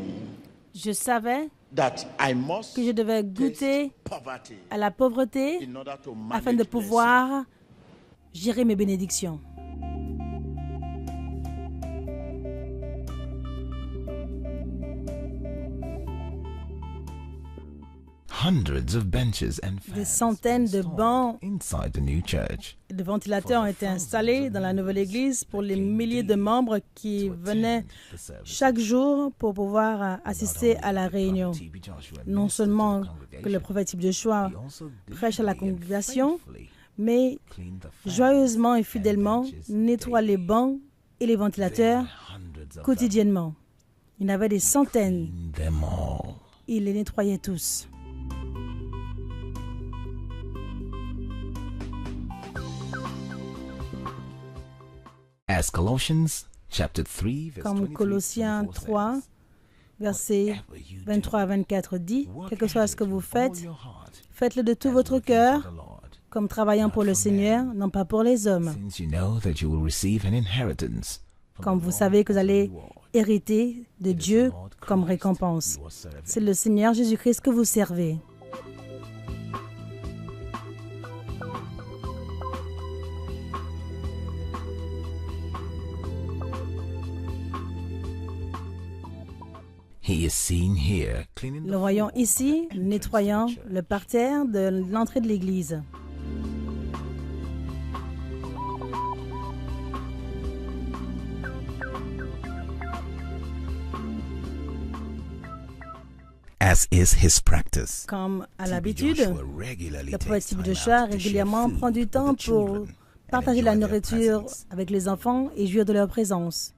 Speaker 2: je savais
Speaker 7: that I must
Speaker 2: que je devais goûter
Speaker 7: taste poverty
Speaker 2: à la pauvreté
Speaker 7: in order to
Speaker 2: afin de
Speaker 7: manage
Speaker 2: pouvoir gérer mes bénédictions.
Speaker 8: Hundreds of benches and
Speaker 2: Des
Speaker 8: fans
Speaker 2: centaines de
Speaker 8: installed
Speaker 2: bancs
Speaker 8: inside the new church
Speaker 2: et de ventilateurs ont été installés dans la nouvelle église pour les milliers de membres qui venaient
Speaker 8: the service.
Speaker 2: chaque jour pour pouvoir assister à la réunion.
Speaker 8: TB Joshua
Speaker 2: Non
Speaker 8: ministered to
Speaker 2: seulement
Speaker 8: the
Speaker 2: que le
Speaker 8: congregation,
Speaker 2: prophète Joshua
Speaker 8: he also
Speaker 2: prêche à la
Speaker 8: diligently and
Speaker 2: congrégation,
Speaker 8: faithfully
Speaker 2: mais
Speaker 8: cleaned the fans
Speaker 2: joyeusement et fidèlement
Speaker 8: benches
Speaker 2: nettoie les bancs et les ventilateurs
Speaker 8: hundreds of them,
Speaker 2: quotidiennement. Il y en avait des centaines.
Speaker 8: cleaned them all.
Speaker 2: Il les nettoyait tous.
Speaker 8: As Colossians chapter 3 verse
Speaker 2: Comme
Speaker 8: 23
Speaker 2: Colossiens 3, versets 23 à 24 dit, quel que soit ce que vous faites, faites-le de tout votre cœur, comme travaillant pour le Seigneur, non pas pour les hommes.
Speaker 8: Since you know that you will receive an inheritance from
Speaker 2: Comme
Speaker 8: the
Speaker 2: vous
Speaker 8: Lord
Speaker 2: savez que vous
Speaker 8: as a
Speaker 2: allez
Speaker 8: reward.
Speaker 2: hériter de
Speaker 8: It is the
Speaker 2: Dieu
Speaker 8: Lord
Speaker 2: comme
Speaker 8: Christ
Speaker 2: récompense.
Speaker 8: you are serving.
Speaker 2: C'est le Seigneur Jésus-Christ que vous servez.
Speaker 8: He is seen here cleaning
Speaker 2: Le
Speaker 8: the
Speaker 2: voyons
Speaker 8: floor
Speaker 2: ici,
Speaker 8: of the entrance
Speaker 2: nettoyant
Speaker 8: to the church.
Speaker 2: le parterre de l'entrée de l'église.
Speaker 8: As is his practice.
Speaker 2: Comme à
Speaker 8: TB
Speaker 2: l'habitude,
Speaker 8: Joshua regularly
Speaker 2: le
Speaker 8: takes
Speaker 2: prophète
Speaker 8: time
Speaker 2: Joshua
Speaker 8: out to share
Speaker 2: régulièrement
Speaker 8: food
Speaker 2: prend du
Speaker 8: with
Speaker 2: temps
Speaker 8: the
Speaker 2: pour
Speaker 8: children and
Speaker 2: partager la
Speaker 8: enjoy their
Speaker 2: nourriture
Speaker 8: presence.
Speaker 2: avec les enfants et jouir de leur présence.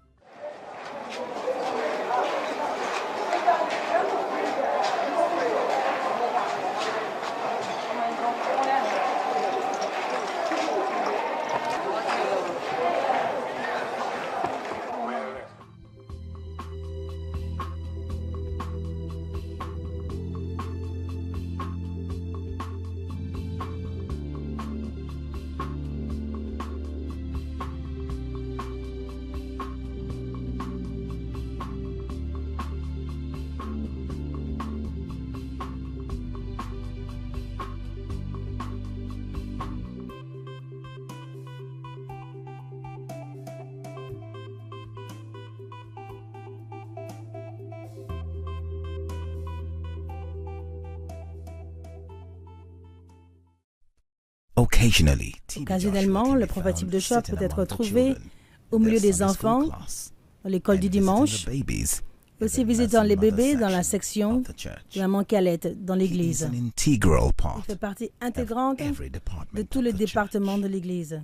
Speaker 8: Occasionally, TB
Speaker 2: Occasionnellement,
Speaker 8: Joshua can
Speaker 2: le
Speaker 8: be
Speaker 2: prophète
Speaker 8: found
Speaker 2: Tybe Joshua
Speaker 8: sitting
Speaker 2: peut être
Speaker 8: among the
Speaker 2: trouvé
Speaker 8: children
Speaker 2: au
Speaker 8: in
Speaker 2: milieu
Speaker 8: their
Speaker 2: des
Speaker 8: Sunday school
Speaker 2: enfants,
Speaker 8: class,
Speaker 2: dans l'école
Speaker 8: and
Speaker 2: du
Speaker 8: visiting
Speaker 2: dimanche,
Speaker 8: the babies in
Speaker 2: aussi
Speaker 8: the
Speaker 2: visitant
Speaker 8: nursing
Speaker 2: les
Speaker 8: mother
Speaker 2: bébés dans la
Speaker 8: section
Speaker 2: section
Speaker 8: of the church.
Speaker 2: de la Mancalette dans
Speaker 8: He is
Speaker 2: l'église.
Speaker 8: an integral
Speaker 2: Il
Speaker 8: part
Speaker 2: fait partie
Speaker 8: of
Speaker 2: intégrante
Speaker 8: every
Speaker 2: de
Speaker 8: department
Speaker 2: tous
Speaker 8: of
Speaker 2: les
Speaker 8: the
Speaker 2: départements
Speaker 8: church.
Speaker 2: de l'église.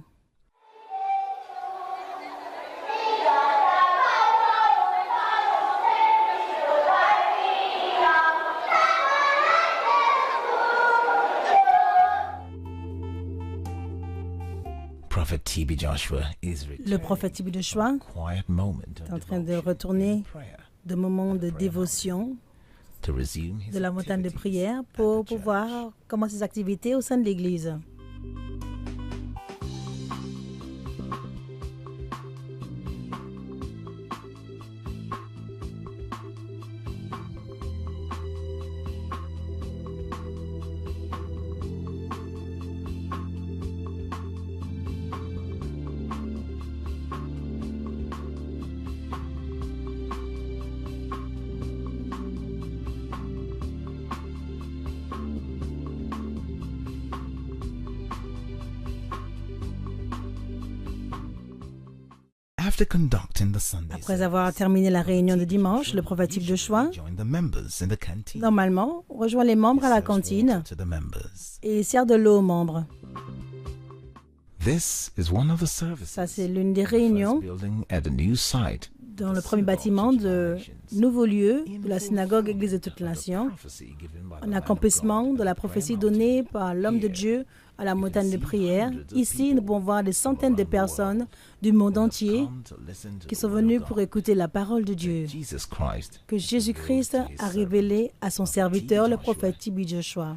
Speaker 8: Prophet TB Joshua is
Speaker 2: Le prophète Tybe Joshua
Speaker 8: quiet moment
Speaker 2: est
Speaker 8: of
Speaker 2: en train de
Speaker 8: devotion
Speaker 2: retourner
Speaker 8: and prayer
Speaker 2: de moments de dévotion
Speaker 8: to resume his
Speaker 2: de la montagne de
Speaker 8: activities
Speaker 2: prière
Speaker 8: at
Speaker 2: pour
Speaker 8: the church.
Speaker 2: pouvoir commencer ses activités au sein de l'église.
Speaker 8: After conducting the Sunday
Speaker 2: Après avoir terminé la réunion de dimanche, le prophète Tybe Joshua,
Speaker 8: joined the members in the canteen.
Speaker 2: normalement, rejoint les membres à la
Speaker 8: Serves
Speaker 2: cantine
Speaker 8: water to the members.
Speaker 2: et sert de l'eau aux membres.
Speaker 8: This is one of the services.
Speaker 2: Ça, c'est l'une des
Speaker 8: First
Speaker 2: réunions
Speaker 8: building at a new site.
Speaker 2: dans le premier bâtiment de nouveau lieu de la synagogue Église de toutes les nations, un accomplissement de la prophétie donnée par l'homme de Dieu à la montagne de prière. Ici, nous pouvons voir des centaines de personnes du monde entier qui sont venues pour écouter la parole de Dieu
Speaker 8: Jesus Christ
Speaker 2: que Jésus-Christ a révélée à son serviteur, le prophète Tybe Joshua.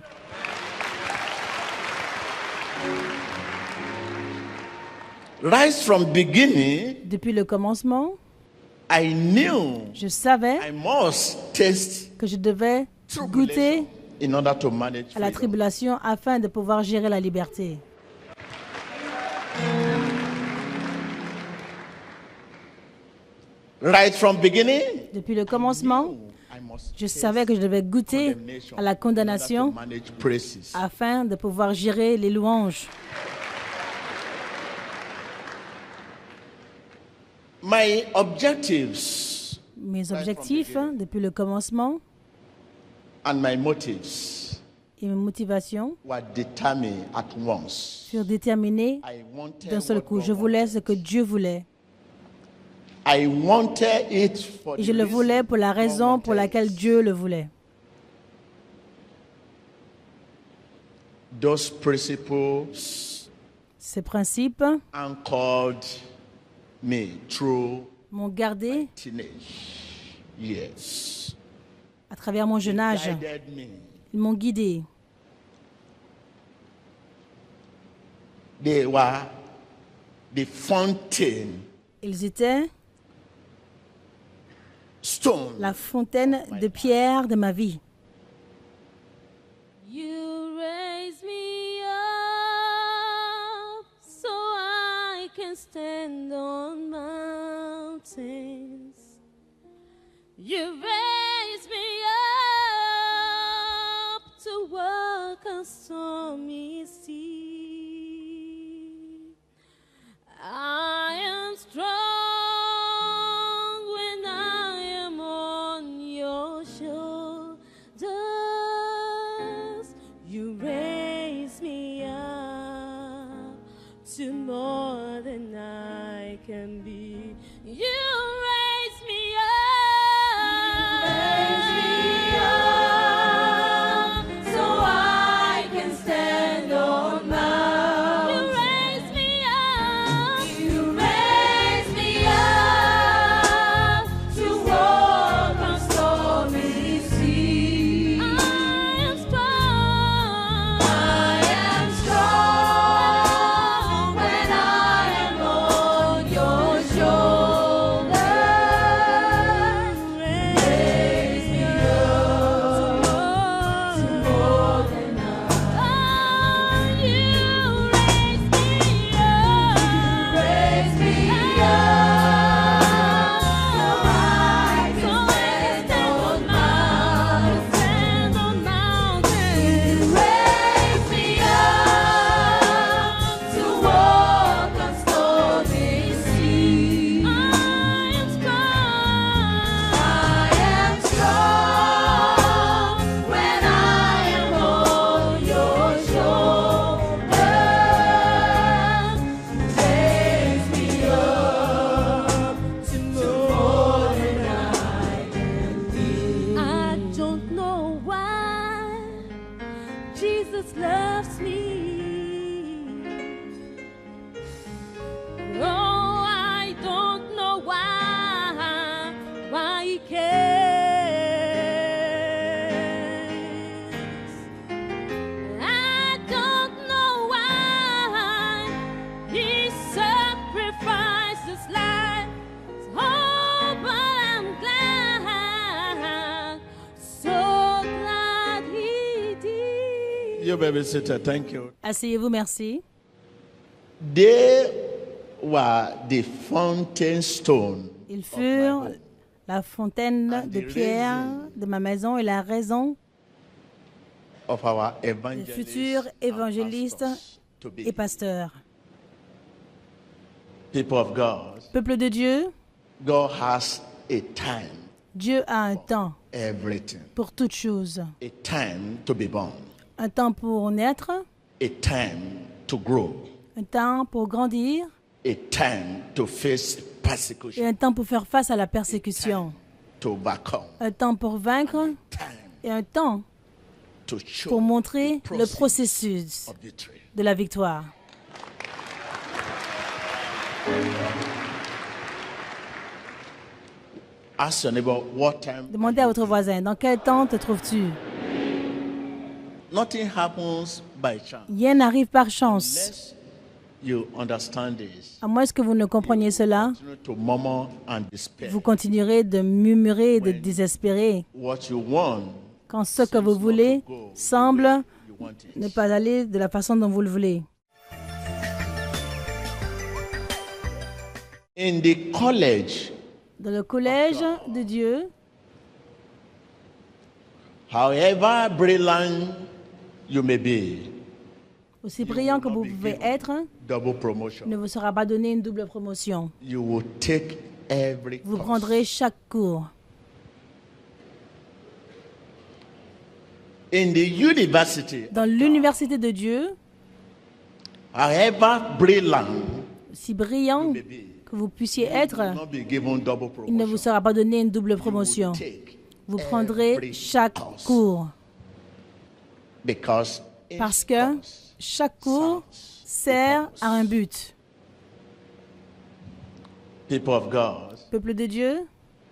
Speaker 7: Right from beginning,
Speaker 2: Depuis le commencement,
Speaker 7: I knew
Speaker 2: je savais
Speaker 7: I must taste
Speaker 2: que je devais goûter
Speaker 7: in order to manage
Speaker 2: à la
Speaker 7: freedom.
Speaker 2: tribulation afin de pouvoir gérer la liberté.
Speaker 7: Right from beginning,
Speaker 2: Depuis le commencement,
Speaker 7: I must
Speaker 2: je savais que je devais goûter à la condamnation
Speaker 7: to manage praises.
Speaker 2: afin de pouvoir gérer les louanges.
Speaker 7: My objectives
Speaker 2: Mes objectifs, depuis le commencement,
Speaker 7: and my motives
Speaker 2: et mes motivations
Speaker 7: were determined at once.
Speaker 2: furent déterminés
Speaker 7: I wanted
Speaker 2: d'un seul
Speaker 7: what
Speaker 2: coup.
Speaker 7: God
Speaker 2: Je voulais
Speaker 7: wanted.
Speaker 2: ce que Dieu voulait.
Speaker 7: I wanted it for
Speaker 2: Et
Speaker 7: the
Speaker 2: je le
Speaker 7: reason
Speaker 2: voulais pour la
Speaker 7: God
Speaker 2: raison pour
Speaker 7: wanted
Speaker 2: laquelle
Speaker 7: it.
Speaker 2: Dieu le voulait.
Speaker 7: Those principles
Speaker 2: Ces principes
Speaker 7: anchored me through
Speaker 2: m'ont gardé
Speaker 7: teenage years.
Speaker 2: à travers mon jeune âge.
Speaker 7: Guided me.
Speaker 2: Ils m'ont guidé.
Speaker 7: They were the fountain
Speaker 2: Ils étaient
Speaker 7: stone
Speaker 2: la fontaine de pierre de ma vie.
Speaker 3: You raise me up so I can stand on mountains. You raise me up to walk on stormy seas. I am strong when I am on your shoulders. You raise me up to more than I can be. You raise me up. So I can
Speaker 7: You may be seated. Thank you.
Speaker 2: Asseyez-vous, merci.
Speaker 7: They were the fountain stone
Speaker 2: Ils furent la fontaine de pierre de ma maison et la raison
Speaker 7: of our
Speaker 2: des
Speaker 7: evangelists
Speaker 2: futurs évangélistes
Speaker 7: and pastors to be.
Speaker 2: et pasteurs.
Speaker 7: People of God,
Speaker 2: Peuple de Dieu,
Speaker 7: God has a time,
Speaker 2: Dieu a un temps
Speaker 7: everything.
Speaker 2: pour toutes choses.
Speaker 7: A time to be born,
Speaker 2: Un temps pour naître,
Speaker 7: a time to grow,
Speaker 2: un temps pour grandir
Speaker 7: a time to face
Speaker 2: et
Speaker 7: persecution,
Speaker 2: un temps pour faire face à la persécution.
Speaker 7: to overcome,
Speaker 2: Un temps pour vaincre
Speaker 7: time
Speaker 2: et un temps
Speaker 7: to show
Speaker 2: pour montrer
Speaker 7: the
Speaker 2: le processus
Speaker 7: of victory.
Speaker 2: de la victoire.
Speaker 7: Ask your neighbor, what time?
Speaker 2: Demandez à votre voisin, dans quel temps te trouves-tu?
Speaker 7: Nothing happens by chance.
Speaker 2: Rien n'arrive par chance.
Speaker 7: Unless you understand this,
Speaker 2: À moins que vous ne compreniez cela,
Speaker 7: continue to murmur and despair.
Speaker 2: vous continuerez de murmurer et de désespérer
Speaker 7: What you want
Speaker 2: quand ce que vous voulez semble ne pas aller de la façon dont vous le voulez.
Speaker 7: in the college,
Speaker 2: Dans le collège de Dieu,
Speaker 7: however brilliant you may be,
Speaker 2: aussi brillant que vous pouvez être,
Speaker 7: double promotion.
Speaker 2: ne vous sera pas donné une double promotion.
Speaker 7: You will take every
Speaker 2: Vous
Speaker 7: course.
Speaker 2: prendrez chaque cours.
Speaker 7: In the university,
Speaker 2: Dans l'université de Dieu,
Speaker 7: however brilliant
Speaker 2: aussi brillant
Speaker 7: you may be,
Speaker 2: que vous puissiez
Speaker 7: you
Speaker 2: être,
Speaker 7: will not be given double
Speaker 2: il ne vous
Speaker 7: promotion.
Speaker 2: sera pas donné une double
Speaker 7: You will
Speaker 2: promotion.
Speaker 7: take
Speaker 2: Vous prendrez
Speaker 7: every
Speaker 2: chaque
Speaker 7: course.
Speaker 2: cours.
Speaker 7: Because each
Speaker 2: Parce que
Speaker 7: course
Speaker 2: chaque cours sert à un but.
Speaker 7: people of God,
Speaker 2: Peuple de Dieu,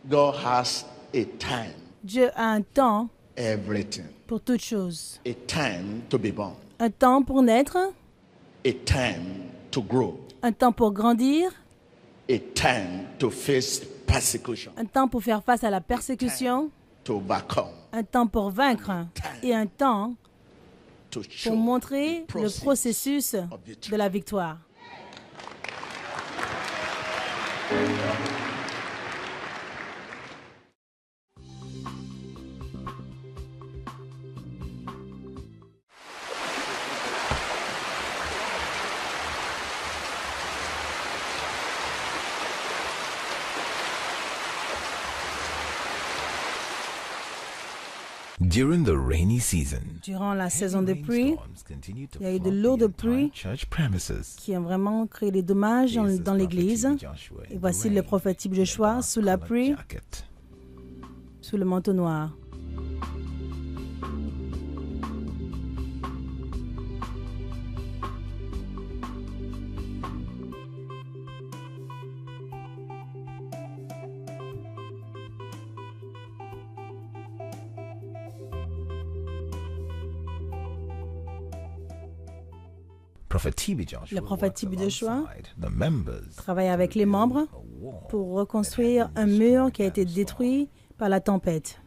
Speaker 7: God has a time,
Speaker 2: Dieu a un temps
Speaker 7: everything.
Speaker 2: pour toutes choses.
Speaker 7: A time to be born,
Speaker 2: Un temps pour naître,
Speaker 7: a time to grow,
Speaker 2: un temps pour grandir,
Speaker 7: a time to face persecution,
Speaker 2: un temps pour faire face à la persécution,
Speaker 7: to overcome,
Speaker 2: un temps pour vaincre et un temps
Speaker 7: to
Speaker 2: pour
Speaker 7: show
Speaker 2: montrer
Speaker 7: the
Speaker 2: le processus
Speaker 7: of victory.
Speaker 2: de la victoire.
Speaker 8: During the rainy season,
Speaker 2: Durant la saison de
Speaker 8: heavy
Speaker 2: pluie,
Speaker 8: rainstorms continue to
Speaker 2: il y a eu de
Speaker 8: flood the
Speaker 2: lourdes
Speaker 8: entire
Speaker 2: pluies
Speaker 8: church premises.
Speaker 2: qui ont vraiment créé des dommages
Speaker 8: This is
Speaker 2: dans
Speaker 8: Prophet
Speaker 2: l'église.
Speaker 8: TB Joshua in
Speaker 2: Et
Speaker 8: the
Speaker 2: voici le
Speaker 8: rain
Speaker 2: prophète Tybe
Speaker 8: in a
Speaker 2: Joshua
Speaker 8: dark
Speaker 2: sous la
Speaker 8: colored
Speaker 2: pluie,
Speaker 8: jacket.
Speaker 2: sous le manteau noir.
Speaker 8: Prophet TB Joshua
Speaker 2: Le prophète
Speaker 8: works
Speaker 2: Tybe Joshua
Speaker 8: alongside the members
Speaker 2: travaille avec les membres
Speaker 8: a wall
Speaker 2: pour
Speaker 8: that
Speaker 2: reconstruire
Speaker 8: had
Speaker 2: un
Speaker 8: been
Speaker 2: mur
Speaker 8: destroyed
Speaker 2: qui a été
Speaker 8: by the storm.
Speaker 2: détruit par la tempête.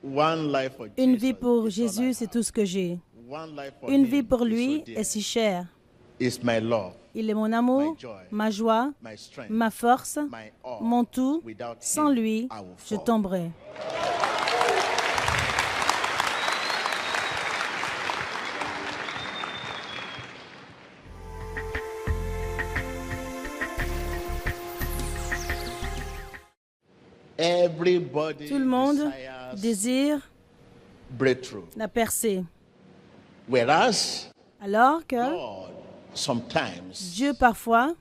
Speaker 7: One life for
Speaker 2: Une
Speaker 7: Jesus
Speaker 2: vie pour
Speaker 7: is all I
Speaker 2: Jésus, c'est
Speaker 7: have.
Speaker 2: tout ce que j'ai.
Speaker 7: One life for
Speaker 2: Une
Speaker 7: him
Speaker 2: vie pour
Speaker 7: is
Speaker 2: lui
Speaker 7: so dear.
Speaker 2: est si chère.
Speaker 7: Is my love,
Speaker 2: Il est mon amour,
Speaker 7: my joy,
Speaker 2: ma joie,
Speaker 7: my strength,
Speaker 2: ma force,
Speaker 7: my all.
Speaker 2: mon tout.
Speaker 7: Without
Speaker 2: Sans
Speaker 7: him,
Speaker 2: lui,
Speaker 7: I will
Speaker 2: je
Speaker 7: fall.
Speaker 2: tomberai.
Speaker 7: Everybody
Speaker 2: Tout le monde
Speaker 7: desires
Speaker 2: désire
Speaker 7: breakthrough.
Speaker 2: la percée.
Speaker 7: Whereas
Speaker 2: Alors que
Speaker 7: God sometimes
Speaker 2: Dieu parfois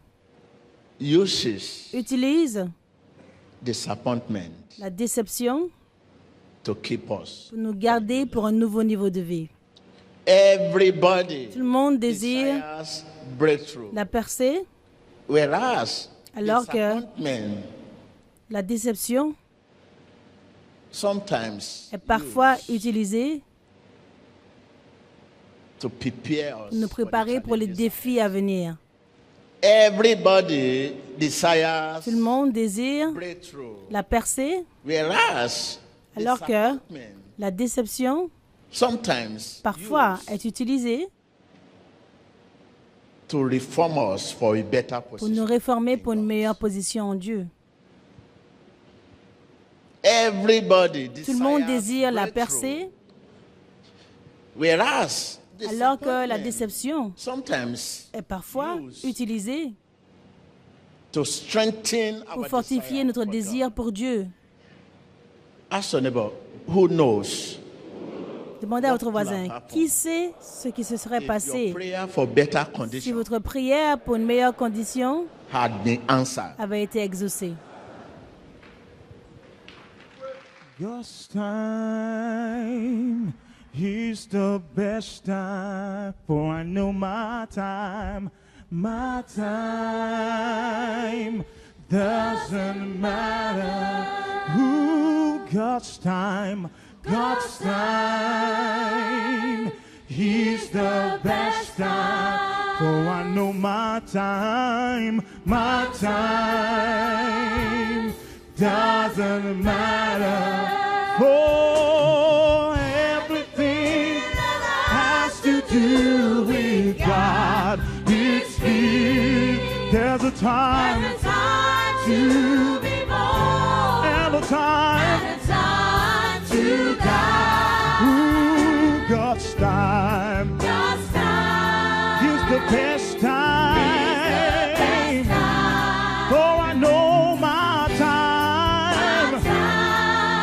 Speaker 7: uses
Speaker 2: utilise
Speaker 7: disappointment
Speaker 2: la déception
Speaker 7: to keep us.
Speaker 2: pour nous garder pour un nouveau niveau de vie.
Speaker 7: Everybody
Speaker 2: Tout le monde désire
Speaker 7: desires breakthrough,
Speaker 2: la percée,
Speaker 7: whereas
Speaker 2: alors que
Speaker 7: disappointment
Speaker 2: la déception
Speaker 7: sometimes
Speaker 2: est parfois
Speaker 7: used
Speaker 2: utilisée
Speaker 7: to prepare us
Speaker 2: pour nous
Speaker 7: for the
Speaker 2: préparer pour les
Speaker 7: challenges.
Speaker 2: défis à venir.
Speaker 7: Everybody desires
Speaker 2: Tout le monde désire
Speaker 7: breakthrough,
Speaker 2: la percée,
Speaker 7: whereas
Speaker 2: alors que
Speaker 7: disappointment
Speaker 2: la déception
Speaker 7: sometimes
Speaker 2: parfois
Speaker 7: used
Speaker 2: est utilisée
Speaker 7: to reform us for a better
Speaker 2: pour nous
Speaker 7: position.
Speaker 2: réformer pour une meilleure position en Dieu.
Speaker 7: Everybody
Speaker 2: Tout le monde
Speaker 7: desires
Speaker 2: désire la
Speaker 7: breakthrough,
Speaker 2: percée,
Speaker 7: whereas
Speaker 2: alors que la
Speaker 7: disappointment
Speaker 2: déception
Speaker 7: sometimes
Speaker 2: est parfois
Speaker 7: used
Speaker 2: utilisée
Speaker 7: to strengthen
Speaker 2: pour
Speaker 7: our
Speaker 2: fortifier
Speaker 7: desire
Speaker 2: notre
Speaker 7: for
Speaker 2: désir
Speaker 7: God.
Speaker 2: pour Dieu.
Speaker 7: Ask your neighbor, who knows
Speaker 2: Demandez à votre
Speaker 7: What will
Speaker 2: voisin,
Speaker 7: have happened
Speaker 2: qui sait ce qui se serait
Speaker 7: if
Speaker 2: passé
Speaker 7: your prayer for better
Speaker 2: si
Speaker 7: condition
Speaker 2: votre prière pour une meilleure condition
Speaker 7: had been answered?
Speaker 2: avait été exaucée?
Speaker 9: God's time is the best time, for I know my time doesn't matter. Who God's time is the best time, for I know my time doesn't matter. Oh, everything has to do with God. It's here. There's a time
Speaker 3: to be born
Speaker 9: and a time.
Speaker 3: and a time to die.
Speaker 9: Ooh, God's time
Speaker 3: God's time
Speaker 9: is the best time.
Speaker 3: best time.
Speaker 9: Oh, I know my time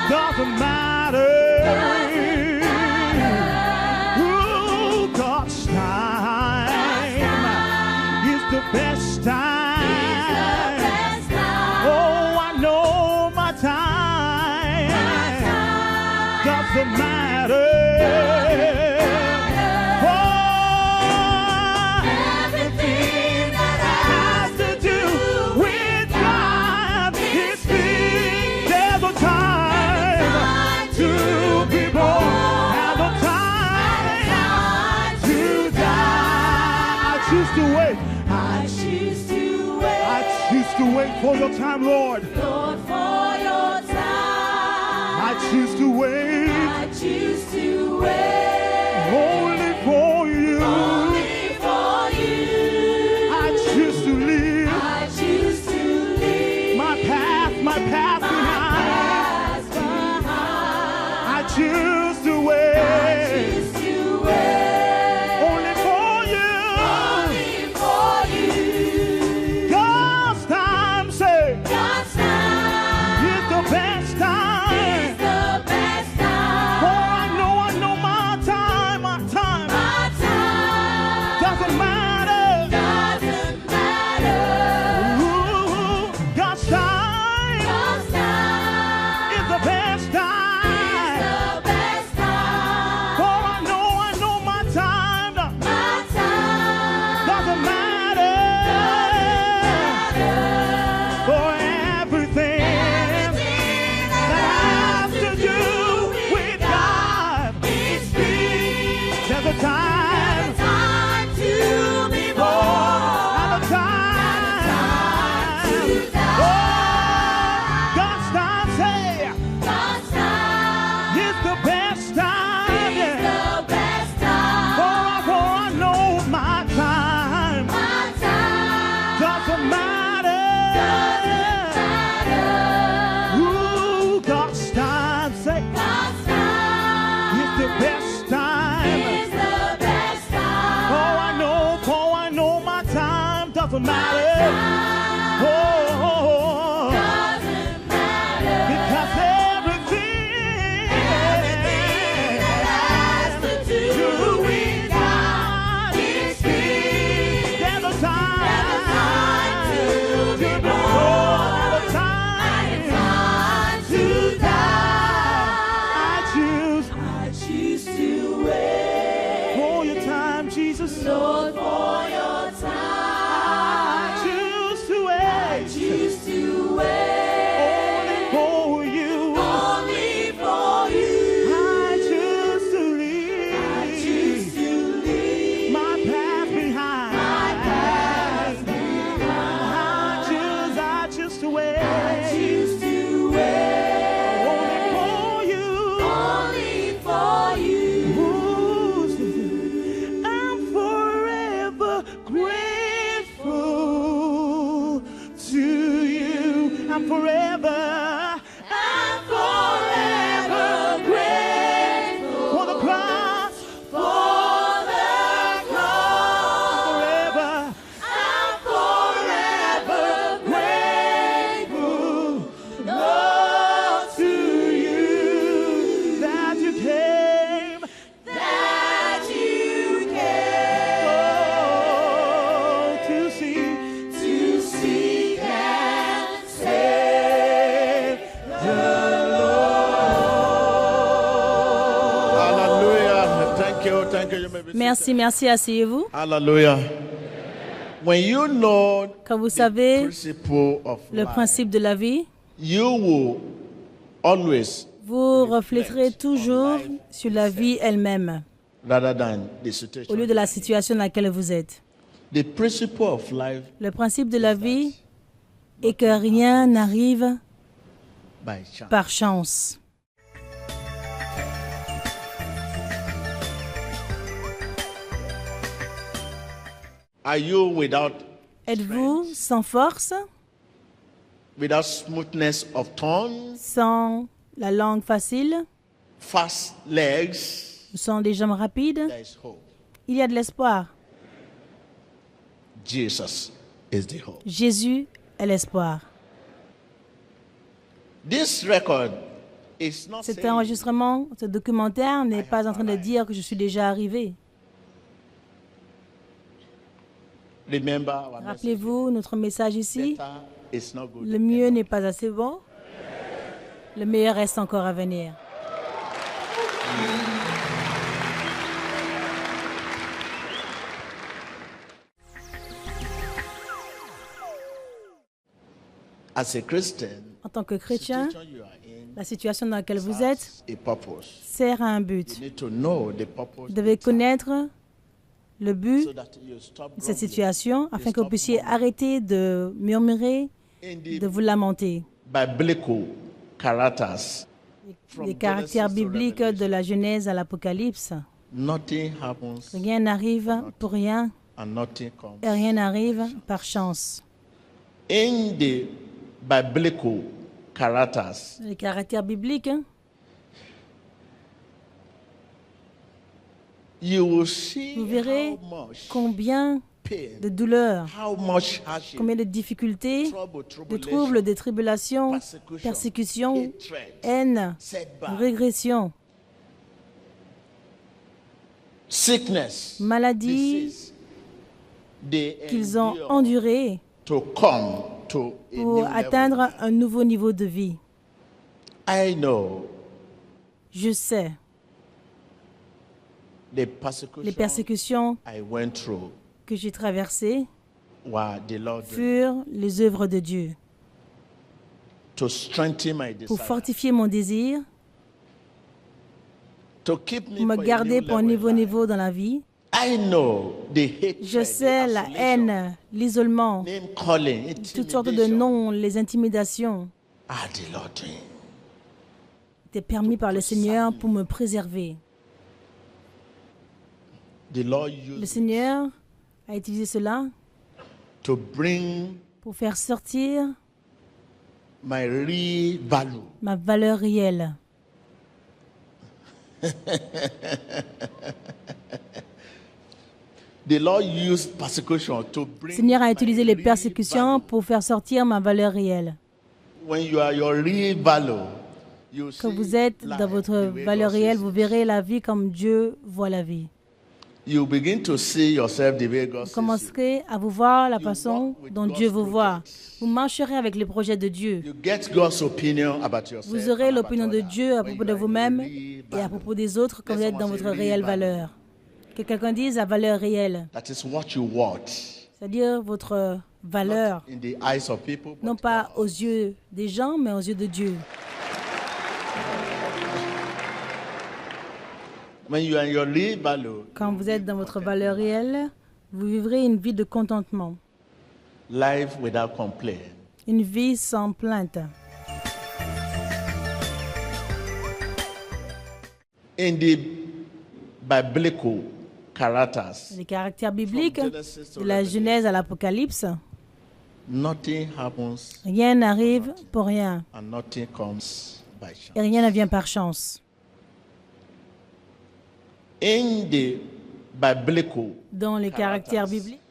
Speaker 9: doesn't matter. Ooh, God's time is the best time.
Speaker 3: Best time.
Speaker 9: Oh, I know my time doesn't matter. Oh,
Speaker 3: Everything that
Speaker 9: has to do with God. It's big. There's a time to be born and a time to die. I choose to wait.
Speaker 3: I choose to wait,
Speaker 9: I choose to wait for your time, Lord.
Speaker 3: Lord, for your time.
Speaker 9: I choose to wait
Speaker 3: I choose to wait
Speaker 9: only for you.
Speaker 3: only for you.
Speaker 9: I choose to leave
Speaker 3: I choose to leave
Speaker 9: my path behind.
Speaker 3: past behind.
Speaker 9: I choose to wait
Speaker 3: Choose to wait
Speaker 9: only for you.
Speaker 3: only for you.
Speaker 9: God's time, say,
Speaker 3: God's time
Speaker 9: is the best
Speaker 3: is
Speaker 9: time.
Speaker 3: the best time.
Speaker 9: For I know my time
Speaker 3: My time
Speaker 9: doesn't matter.
Speaker 3: doesn't matter.
Speaker 9: Ooh, God's time
Speaker 3: God's time
Speaker 9: is the best time.
Speaker 3: the best time.
Speaker 9: For I know my time
Speaker 3: My time
Speaker 9: doesn't matter. For everything that has to do with God,
Speaker 3: it's big.
Speaker 9: there's a time
Speaker 3: Time to be
Speaker 9: and
Speaker 3: born.
Speaker 9: a time.
Speaker 3: To die.
Speaker 9: Oh, God's time, say,
Speaker 3: God's time
Speaker 9: is the best time.
Speaker 3: is
Speaker 9: Yeah.
Speaker 3: the best time.
Speaker 9: For I know my time
Speaker 3: My time
Speaker 9: doesn't matter. Ooh, God's time, say,
Speaker 3: God's time
Speaker 9: is the best time.
Speaker 3: is the best time.
Speaker 9: For I know my time doesn't matter. Oh,
Speaker 3: Doesn't matter.
Speaker 9: because everything
Speaker 3: Has to do with God. It's big.
Speaker 9: to serve.
Speaker 3: Lord, for your time.
Speaker 9: I choose to wait.
Speaker 3: Choose to wait.
Speaker 9: For you.
Speaker 3: Only for you.
Speaker 9: I choose to leave.
Speaker 3: I choose to leave
Speaker 9: my past behind.
Speaker 3: my past behind.
Speaker 9: I choose to wait.
Speaker 3: I choose to wait.
Speaker 9: Only for you.
Speaker 3: Only for you.
Speaker 9: Ooh, I'm forever grateful to you. I'm forever
Speaker 3: Grateful
Speaker 9: for the cross.
Speaker 3: for the cross.
Speaker 9: Forever.
Speaker 3: I'm forever grateful, Lord,
Speaker 9: To you that you came.
Speaker 3: that you
Speaker 9: Oh, to see.
Speaker 3: to seek and save the
Speaker 7: Hallelujah. Thank you. Thank you. You may be
Speaker 2: Merci, merci, asseyez-vous.
Speaker 7: Hallelujah. When you know
Speaker 2: Quand vous savez
Speaker 7: principle of
Speaker 2: le
Speaker 7: life,
Speaker 2: principe de la vie,
Speaker 7: you will always
Speaker 2: vous refléterez toujours sur la vie elle-même,
Speaker 7: rather than the
Speaker 2: au
Speaker 7: situation.
Speaker 2: lieu de la situation dans laquelle vous êtes.
Speaker 7: The principle of life
Speaker 2: Le principe de la vie est que rien n'arrive
Speaker 7: by chance.
Speaker 2: par chance.
Speaker 7: Are you without
Speaker 2: Êtes-vous sans force,
Speaker 7: without smoothness of tongue,
Speaker 2: sans la langue facile,
Speaker 7: fast legs?
Speaker 2: sans des jambes rapides?
Speaker 7: There is hope.
Speaker 2: Il y a de l'espoir.
Speaker 7: Jesus is the hope.
Speaker 2: Jésus est l'espoir.
Speaker 7: This record is not
Speaker 2: Cet
Speaker 7: saying
Speaker 2: enregistrement, ce documentaire n'est pas en train de dire que je suis déjà arrivé.
Speaker 7: remember our message.
Speaker 2: Rappelez-vous notre message ici.
Speaker 7: Better is not good.
Speaker 2: Le mieux n'est pas assez bon. Le meilleur reste encore à venir.
Speaker 7: As a Christian,
Speaker 2: En tant que chrétien,
Speaker 7: situation you are in
Speaker 2: la situation dans laquelle vous êtes
Speaker 7: has a purpose.
Speaker 2: sert à un
Speaker 7: You
Speaker 2: but.
Speaker 7: need to know the purpose
Speaker 2: Vous devez connaître le but
Speaker 7: so that you stop
Speaker 2: de cette
Speaker 7: grumbling.
Speaker 2: situation afin que vous puissiez arrêter de murmurer,
Speaker 7: In
Speaker 2: de
Speaker 7: the
Speaker 2: vous lamenter.
Speaker 7: biblical characters,
Speaker 2: Les caractères bibliques de la Genèse à l'Apocalypse.
Speaker 7: nothing happens
Speaker 2: Rien n'arrive pour rien
Speaker 7: and nothing comes.
Speaker 2: et rien n'arrive par chance.
Speaker 7: In the biblical characters,
Speaker 2: Les caractères bibliques,
Speaker 7: you will see
Speaker 2: vous verrez
Speaker 7: how much
Speaker 2: combien
Speaker 7: pain,
Speaker 2: de douleurs,
Speaker 7: how much hardship,
Speaker 2: combien de difficultés,
Speaker 7: trouble,
Speaker 2: de
Speaker 7: tribulation,
Speaker 2: troubles, de tribulations,
Speaker 7: persecution,
Speaker 2: persécutions,
Speaker 7: hatred,
Speaker 2: haine,
Speaker 7: setback,
Speaker 2: régression,
Speaker 7: sickness,
Speaker 2: maladie
Speaker 7: disease, they
Speaker 2: qu'ils ont
Speaker 7: endure
Speaker 2: endurées
Speaker 7: to come to a new
Speaker 2: pour
Speaker 7: level.
Speaker 2: atteindre un nouveau niveau de vie.
Speaker 7: I know
Speaker 2: Je sais,
Speaker 7: the
Speaker 2: les
Speaker 7: persecution
Speaker 2: persécutions
Speaker 7: I went through
Speaker 2: que j'ai traversées
Speaker 7: were the Lord
Speaker 2: furent les œuvres de Dieu
Speaker 7: to strengthen my
Speaker 2: pour
Speaker 7: desire,
Speaker 2: fortifier mon désir,
Speaker 7: to keep me
Speaker 2: pour me
Speaker 7: for a
Speaker 2: garder
Speaker 7: new
Speaker 2: pour un
Speaker 7: level
Speaker 2: nouveau
Speaker 7: in life.
Speaker 2: niveau dans la vie.
Speaker 7: I know the hatred,
Speaker 2: Je sais
Speaker 7: the
Speaker 2: la
Speaker 7: isolation,
Speaker 2: haine, l'isolement,
Speaker 7: name calling,
Speaker 2: toutes sortes de
Speaker 7: intimidation
Speaker 2: noms, les intimidations
Speaker 7: are the Lord doing.
Speaker 2: étaient permis par le Seigneur pour me préserver.
Speaker 7: The Lord
Speaker 2: Le
Speaker 7: used
Speaker 2: Seigneur a utilisé cela
Speaker 7: to bring
Speaker 2: pour faire sortir
Speaker 7: my real value.
Speaker 2: ma valeur réelle.
Speaker 7: The Lord used persecution to
Speaker 2: Le
Speaker 7: bring
Speaker 2: Seigneur a
Speaker 7: my
Speaker 2: utilisé les
Speaker 7: real
Speaker 2: persécutions
Speaker 7: value.
Speaker 2: pour faire sortir ma valeur réelle.
Speaker 7: When you are your real value, you
Speaker 2: Quand
Speaker 7: see
Speaker 2: vous êtes
Speaker 7: life
Speaker 2: dans votre
Speaker 7: the way
Speaker 2: valeur
Speaker 7: God
Speaker 2: réelle,
Speaker 7: sees
Speaker 2: vous
Speaker 7: it.
Speaker 2: verrez la vie comme Dieu voit la vie.
Speaker 7: You begin to see yourself the way God
Speaker 2: Vous
Speaker 7: sees you.
Speaker 2: commencerez à vous voir la façon dont Dieu vous voit. Vous marcherez avec les projets de Dieu.
Speaker 7: You get God's opinion about yourself.
Speaker 2: Vous aurez
Speaker 7: and about
Speaker 2: l'opinion de
Speaker 7: others
Speaker 2: Dieu à
Speaker 7: when
Speaker 2: propos
Speaker 7: you
Speaker 2: de
Speaker 7: are in
Speaker 2: vous-même
Speaker 7: your real
Speaker 2: et à
Speaker 7: value.
Speaker 2: propos des autres quand
Speaker 7: Let
Speaker 2: vous êtes
Speaker 7: someone
Speaker 2: dans
Speaker 7: say
Speaker 2: votre
Speaker 7: real
Speaker 2: réelle
Speaker 7: value.
Speaker 2: valeur. Que quelqu'un dise la valeur réelle,
Speaker 7: That is what you want.
Speaker 2: c'est-à-dire votre valeur,
Speaker 7: In the eyes of people,
Speaker 2: non
Speaker 7: but
Speaker 2: pas aux yeux des gens, mais aux yeux de Dieu.
Speaker 7: when you are in your real value,
Speaker 2: Quand vous êtes dans votre valeur réelle, vous vivrez une vie de contentement,
Speaker 7: life without complaint.
Speaker 2: une vie sans plainte.
Speaker 7: In the biblical characters,
Speaker 2: Les caractères bibliques, de la Genèse à l'Apocalypse,
Speaker 7: nothing happens
Speaker 2: rien n'arrive pour rien
Speaker 7: and nothing comes by chance.
Speaker 2: et rien ne vient par chance.
Speaker 7: In the biblical,
Speaker 2: Dans les caractères bibliques,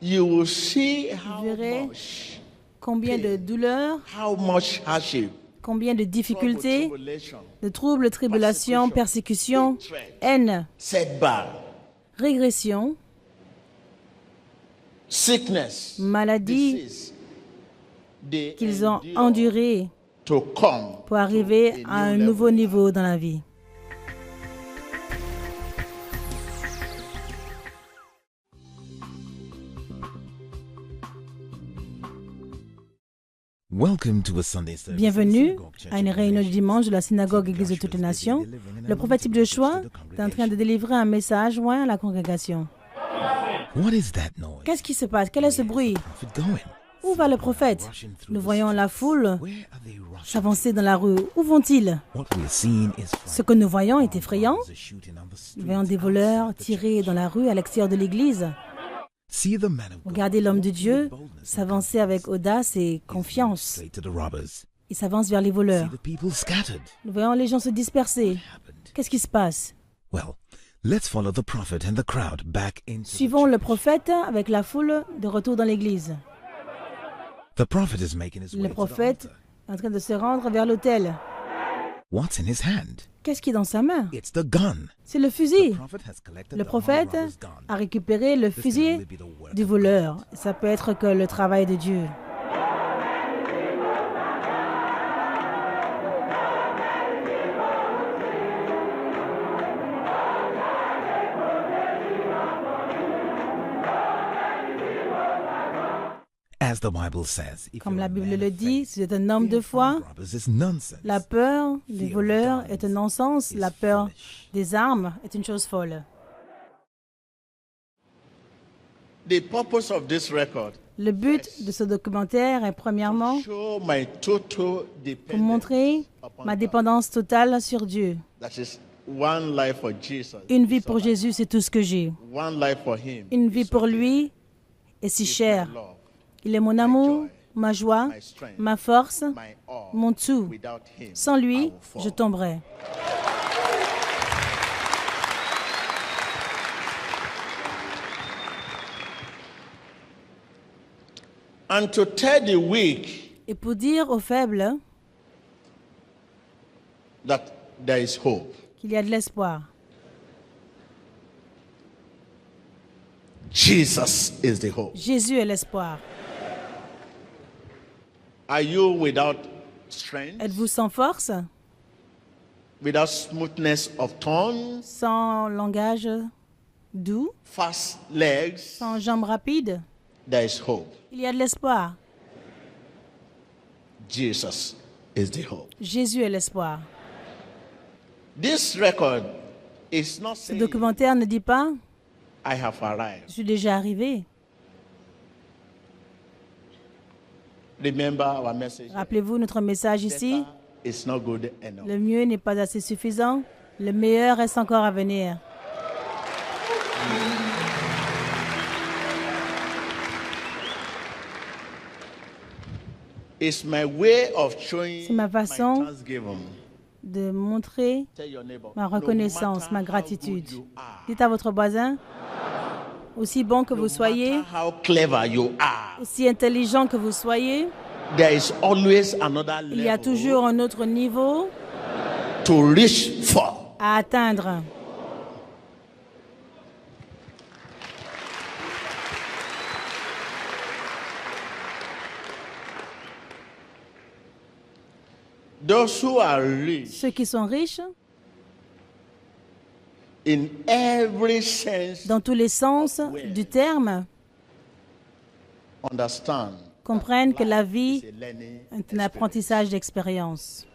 Speaker 7: you will see how
Speaker 2: verrez
Speaker 7: much,
Speaker 2: combien de douleurs,
Speaker 7: how much hardship,
Speaker 2: combien de difficultés,
Speaker 7: tribulation,
Speaker 2: de troubles, tribulations, persécutions, haine,
Speaker 7: setback,
Speaker 2: régression,
Speaker 7: sickness,
Speaker 2: maladie
Speaker 7: disease, they
Speaker 2: qu'ils ont
Speaker 7: endure
Speaker 2: endurées
Speaker 7: to come
Speaker 2: pour arriver
Speaker 7: to
Speaker 2: à un
Speaker 7: new
Speaker 2: nouveau
Speaker 7: level.
Speaker 2: niveau dans la vie.
Speaker 8: Welcome to a Sunday service.
Speaker 2: Bienvenue à une réunion du dimanche de la synagogue Église de toutes les nations. Le prophète Joshua est en train de délivrer un message joint à la congrégation.
Speaker 8: What is that noise?
Speaker 2: Qu'est-ce qui se passe? Quel est ce bruit?
Speaker 8: Prophet going?
Speaker 2: Où va le prophète? Nous voyons la foule
Speaker 8: Where are they rushing?
Speaker 2: s'avancer dans la rue. Où vont-ils?
Speaker 8: What we're seeing is
Speaker 2: Ce que nous voyons est effrayant.
Speaker 8: They're shooting on the streets.
Speaker 2: Nous voyons des voleurs tirer dans la rue à l'extérieur de l'église.
Speaker 8: See the man of God
Speaker 2: Regardez l'homme de Dieu
Speaker 8: boldness
Speaker 2: s'avancer avec audace et confiance.
Speaker 8: straight to the robbers.
Speaker 2: Il s'avance vers les
Speaker 8: See
Speaker 2: voleurs.
Speaker 8: the people scattered.
Speaker 2: Nous voyons les gens se disperser. Qu'est-ce qui se passe?
Speaker 8: Well, let's follow the prophet and the crowd back into the
Speaker 2: Suivons le
Speaker 8: church.
Speaker 2: prophète avec la foule de retour dans l'église.
Speaker 8: The prophet is making his way
Speaker 2: Le
Speaker 8: to the
Speaker 2: prophète
Speaker 8: altar.
Speaker 2: est en train de se rendre vers l'autel.
Speaker 8: What's in his hand?
Speaker 2: Qu'est-ce qui est dans sa main?
Speaker 8: It's the gun.
Speaker 2: C'est le
Speaker 8: The
Speaker 2: fusil.
Speaker 8: prophet has collected
Speaker 2: Le
Speaker 8: the
Speaker 2: prophète
Speaker 8: robber's gun.
Speaker 2: a récupéré le
Speaker 8: This can
Speaker 2: fusil
Speaker 8: only be the work
Speaker 2: du
Speaker 8: of
Speaker 2: voleur. Ça peut être que le travail de Dieu.
Speaker 8: As the Bible says, if
Speaker 2: Comme
Speaker 8: you're
Speaker 2: la
Speaker 8: a
Speaker 2: Bible
Speaker 8: man
Speaker 2: le
Speaker 8: of
Speaker 2: dit,
Speaker 8: faith,
Speaker 2: si c'est un homme de
Speaker 8: fear from
Speaker 2: foi,
Speaker 8: robbers is nonsense.
Speaker 2: la peur des
Speaker 8: Fear of
Speaker 2: voleurs
Speaker 8: guns
Speaker 2: est un non-sens.
Speaker 8: is
Speaker 2: La peur
Speaker 8: foolish.
Speaker 2: des armes est une chose folle.
Speaker 7: The purpose of this record
Speaker 2: Le but de ce documentaire est premièrement
Speaker 7: show my total
Speaker 2: pour
Speaker 7: dependence
Speaker 2: montrer ma dépendance totale sur Dieu.
Speaker 7: That is one life for Jesus.
Speaker 2: Une vie pour Jésus, c'est tout ce que j'ai.
Speaker 7: One life for him.
Speaker 2: Une vie pour lui est si chère. Il est mon amour, ma joie, ma force,
Speaker 7: My all.
Speaker 2: mon tout.
Speaker 7: Without him,
Speaker 2: Sans
Speaker 7: I
Speaker 2: lui,
Speaker 7: will fall.
Speaker 2: je tomberai.
Speaker 7: And to tell the weak
Speaker 2: Et pour dire aux faibles
Speaker 7: that there is hope.
Speaker 2: qu'il y a de l'espoir.
Speaker 7: Jesus is the hope.
Speaker 2: Jésus est l'espoir.
Speaker 7: Are you without strength?
Speaker 2: Êtes-vous sans force,
Speaker 7: Without smoothness of tongue?
Speaker 2: sans langage doux,
Speaker 7: Fast legs?
Speaker 2: sans jambes rapides?
Speaker 7: There is hope.
Speaker 2: Il y a de l'espoir.
Speaker 7: Jesus is the hope.
Speaker 2: Jésus est l'espoir.
Speaker 7: This record is not
Speaker 2: Ce
Speaker 7: saying
Speaker 2: documentaire ne dit pas
Speaker 7: I have arrived.
Speaker 2: « Je suis déjà arrivé
Speaker 7: Remember our message. ».
Speaker 2: Rappelez-vous notre message ici.
Speaker 7: It's not good enough.
Speaker 2: Le mieux n'est pas assez suffisant. Le meilleur reste encore à venir.
Speaker 7: It's my way of showing
Speaker 2: C'est ma façon
Speaker 7: my thanksgiving.
Speaker 2: De montrer
Speaker 7: Tell your neighbor,
Speaker 2: ma
Speaker 7: no
Speaker 2: reconnaissance,
Speaker 7: matter
Speaker 2: ma
Speaker 7: how
Speaker 2: gratitude.
Speaker 7: good you are,
Speaker 2: Dites à votre voisin, aussi bon que
Speaker 7: no
Speaker 2: vous soyez,
Speaker 7: matter how clever you are,
Speaker 2: aussi intelligent que vous soyez,
Speaker 7: there is always another
Speaker 2: il y a
Speaker 7: level
Speaker 2: toujours un autre niveau
Speaker 7: to reach for.
Speaker 2: à atteindre.
Speaker 7: Those who are rich
Speaker 2: Ceux qui sont riches,
Speaker 7: in every sense
Speaker 2: dans tous les sens du terme,
Speaker 7: understand
Speaker 2: comprennent que la vie
Speaker 7: is a learning
Speaker 2: est un
Speaker 7: experience.
Speaker 2: apprentissage d'expérience.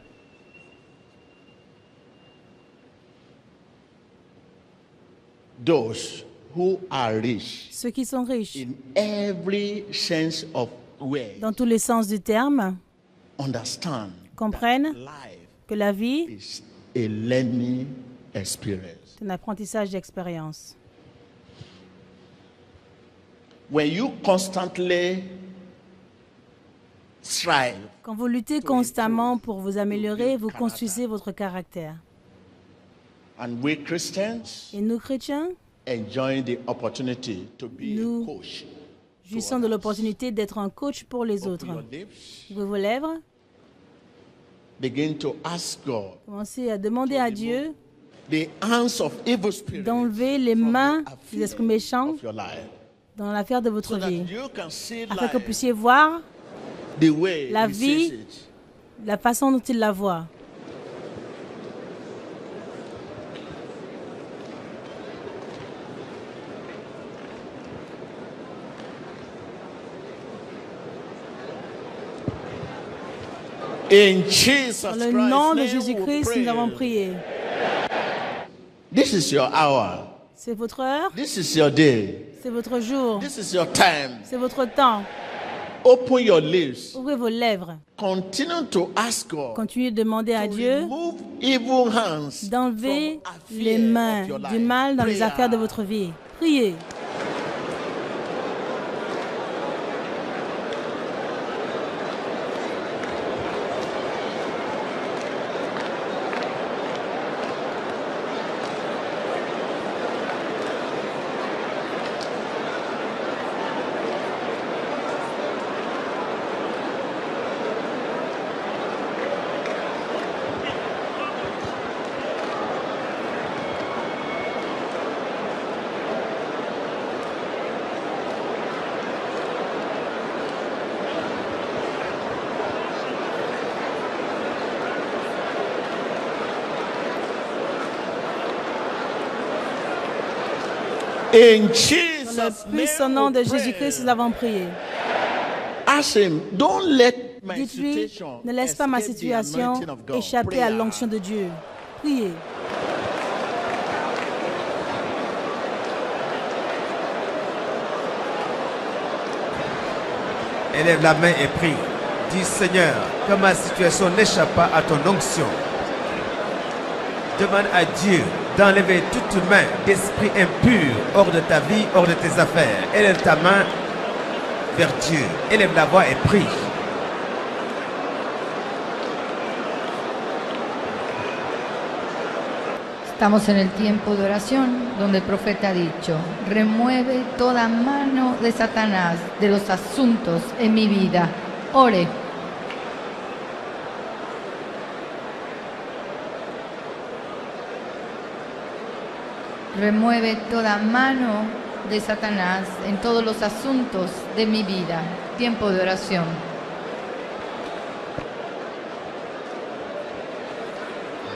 Speaker 7: Those who are rich
Speaker 2: Ceux qui sont riches,
Speaker 7: in every sense of way
Speaker 2: dans tous les sens du terme,
Speaker 7: understand
Speaker 2: comprennent
Speaker 7: life
Speaker 2: que la vie
Speaker 7: is a learning experience.
Speaker 2: est un apprentissage d'expérience.
Speaker 7: When you constantly strive,
Speaker 2: Quand vous luttez constamment pour vous améliorer, vous construisez votre caractère.
Speaker 7: and we Christians
Speaker 2: Et nous, chrétiens,
Speaker 7: enjoy the opportunity to be
Speaker 2: Nous
Speaker 7: a coach.
Speaker 2: jouissons de l'opportunité d'être un coach pour les autres.
Speaker 7: Open your lips,
Speaker 2: Ouvrez vos lèvres,
Speaker 7: begin to ask God
Speaker 2: commencez à demander à Dieu
Speaker 7: the hands of evil spirits
Speaker 2: d'enlever les mains des esprits méchants
Speaker 7: of your life,
Speaker 2: dans l'affaire de votre
Speaker 7: so that
Speaker 2: vie,
Speaker 7: you can see
Speaker 2: afin que vous
Speaker 7: life
Speaker 2: puissiez voir
Speaker 7: the way
Speaker 2: la
Speaker 7: He
Speaker 2: vie,
Speaker 7: sees it.
Speaker 2: la façon dont il la voit.
Speaker 7: In Jesus
Speaker 2: Dans le
Speaker 7: Christ's
Speaker 2: nom de
Speaker 7: name we
Speaker 2: Jésus-Christ, nous avons
Speaker 7: pray.
Speaker 2: prié.
Speaker 7: This is your hour.
Speaker 2: C'est votre heure,
Speaker 7: This is your day.
Speaker 2: c'est votre jour,
Speaker 7: This is your time.
Speaker 2: c'est votre temps.
Speaker 7: Open your lips.
Speaker 2: Ouvrez vos lèvres.
Speaker 7: Continue to ask God
Speaker 2: Continuez de demander à
Speaker 7: to
Speaker 2: Dieu
Speaker 7: remove evil hands
Speaker 2: d'enlever
Speaker 7: from
Speaker 2: les
Speaker 7: affairs
Speaker 2: mains
Speaker 7: of your life.
Speaker 2: du mal dans les
Speaker 7: Prayer.
Speaker 2: affaires de votre vie. Priez.
Speaker 7: In
Speaker 2: Dans
Speaker 7: Jesus'
Speaker 2: le puissant nom de Jésus-Christ, nous avons prié.
Speaker 7: Ask him, don't let my
Speaker 2: Dites-lui,
Speaker 7: situation
Speaker 2: ne laisse pas ma
Speaker 7: escape the
Speaker 2: situation
Speaker 7: anointing of God.
Speaker 2: échapper à
Speaker 7: Prayer.
Speaker 2: l'onction de Dieu. Priez.
Speaker 10: Élève la main et prie. Dis Seigneur, que ma situation n'échappe pas à ton onction. Demande à Dieu d'enlever toute main d'esprit impur hors de ta vie, hors de tes affaires. Élève ta main vers Dieu. Élève la voix et prie.
Speaker 11: Estamos en el tiempo de oración donde el profeta ha dicho, remueve toda mano de Satanás de los asuntos en mi vida. Ore. Remueve toda mano de Satanás en todos los asuntos de mi vida. Tiempo de oración.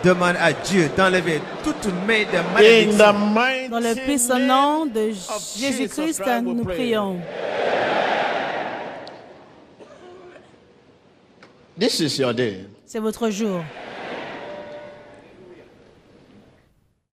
Speaker 10: Demande à Dieu d'enlever toute main de
Speaker 7: In the
Speaker 10: malédiction.
Speaker 7: mighty
Speaker 2: Dans le puissant
Speaker 7: name
Speaker 2: nom de
Speaker 7: of
Speaker 2: Jésus-Christ,
Speaker 7: Jesus Christ, we
Speaker 2: nous
Speaker 7: pray.
Speaker 2: prions.
Speaker 7: This is your day.
Speaker 2: C'est votre jour.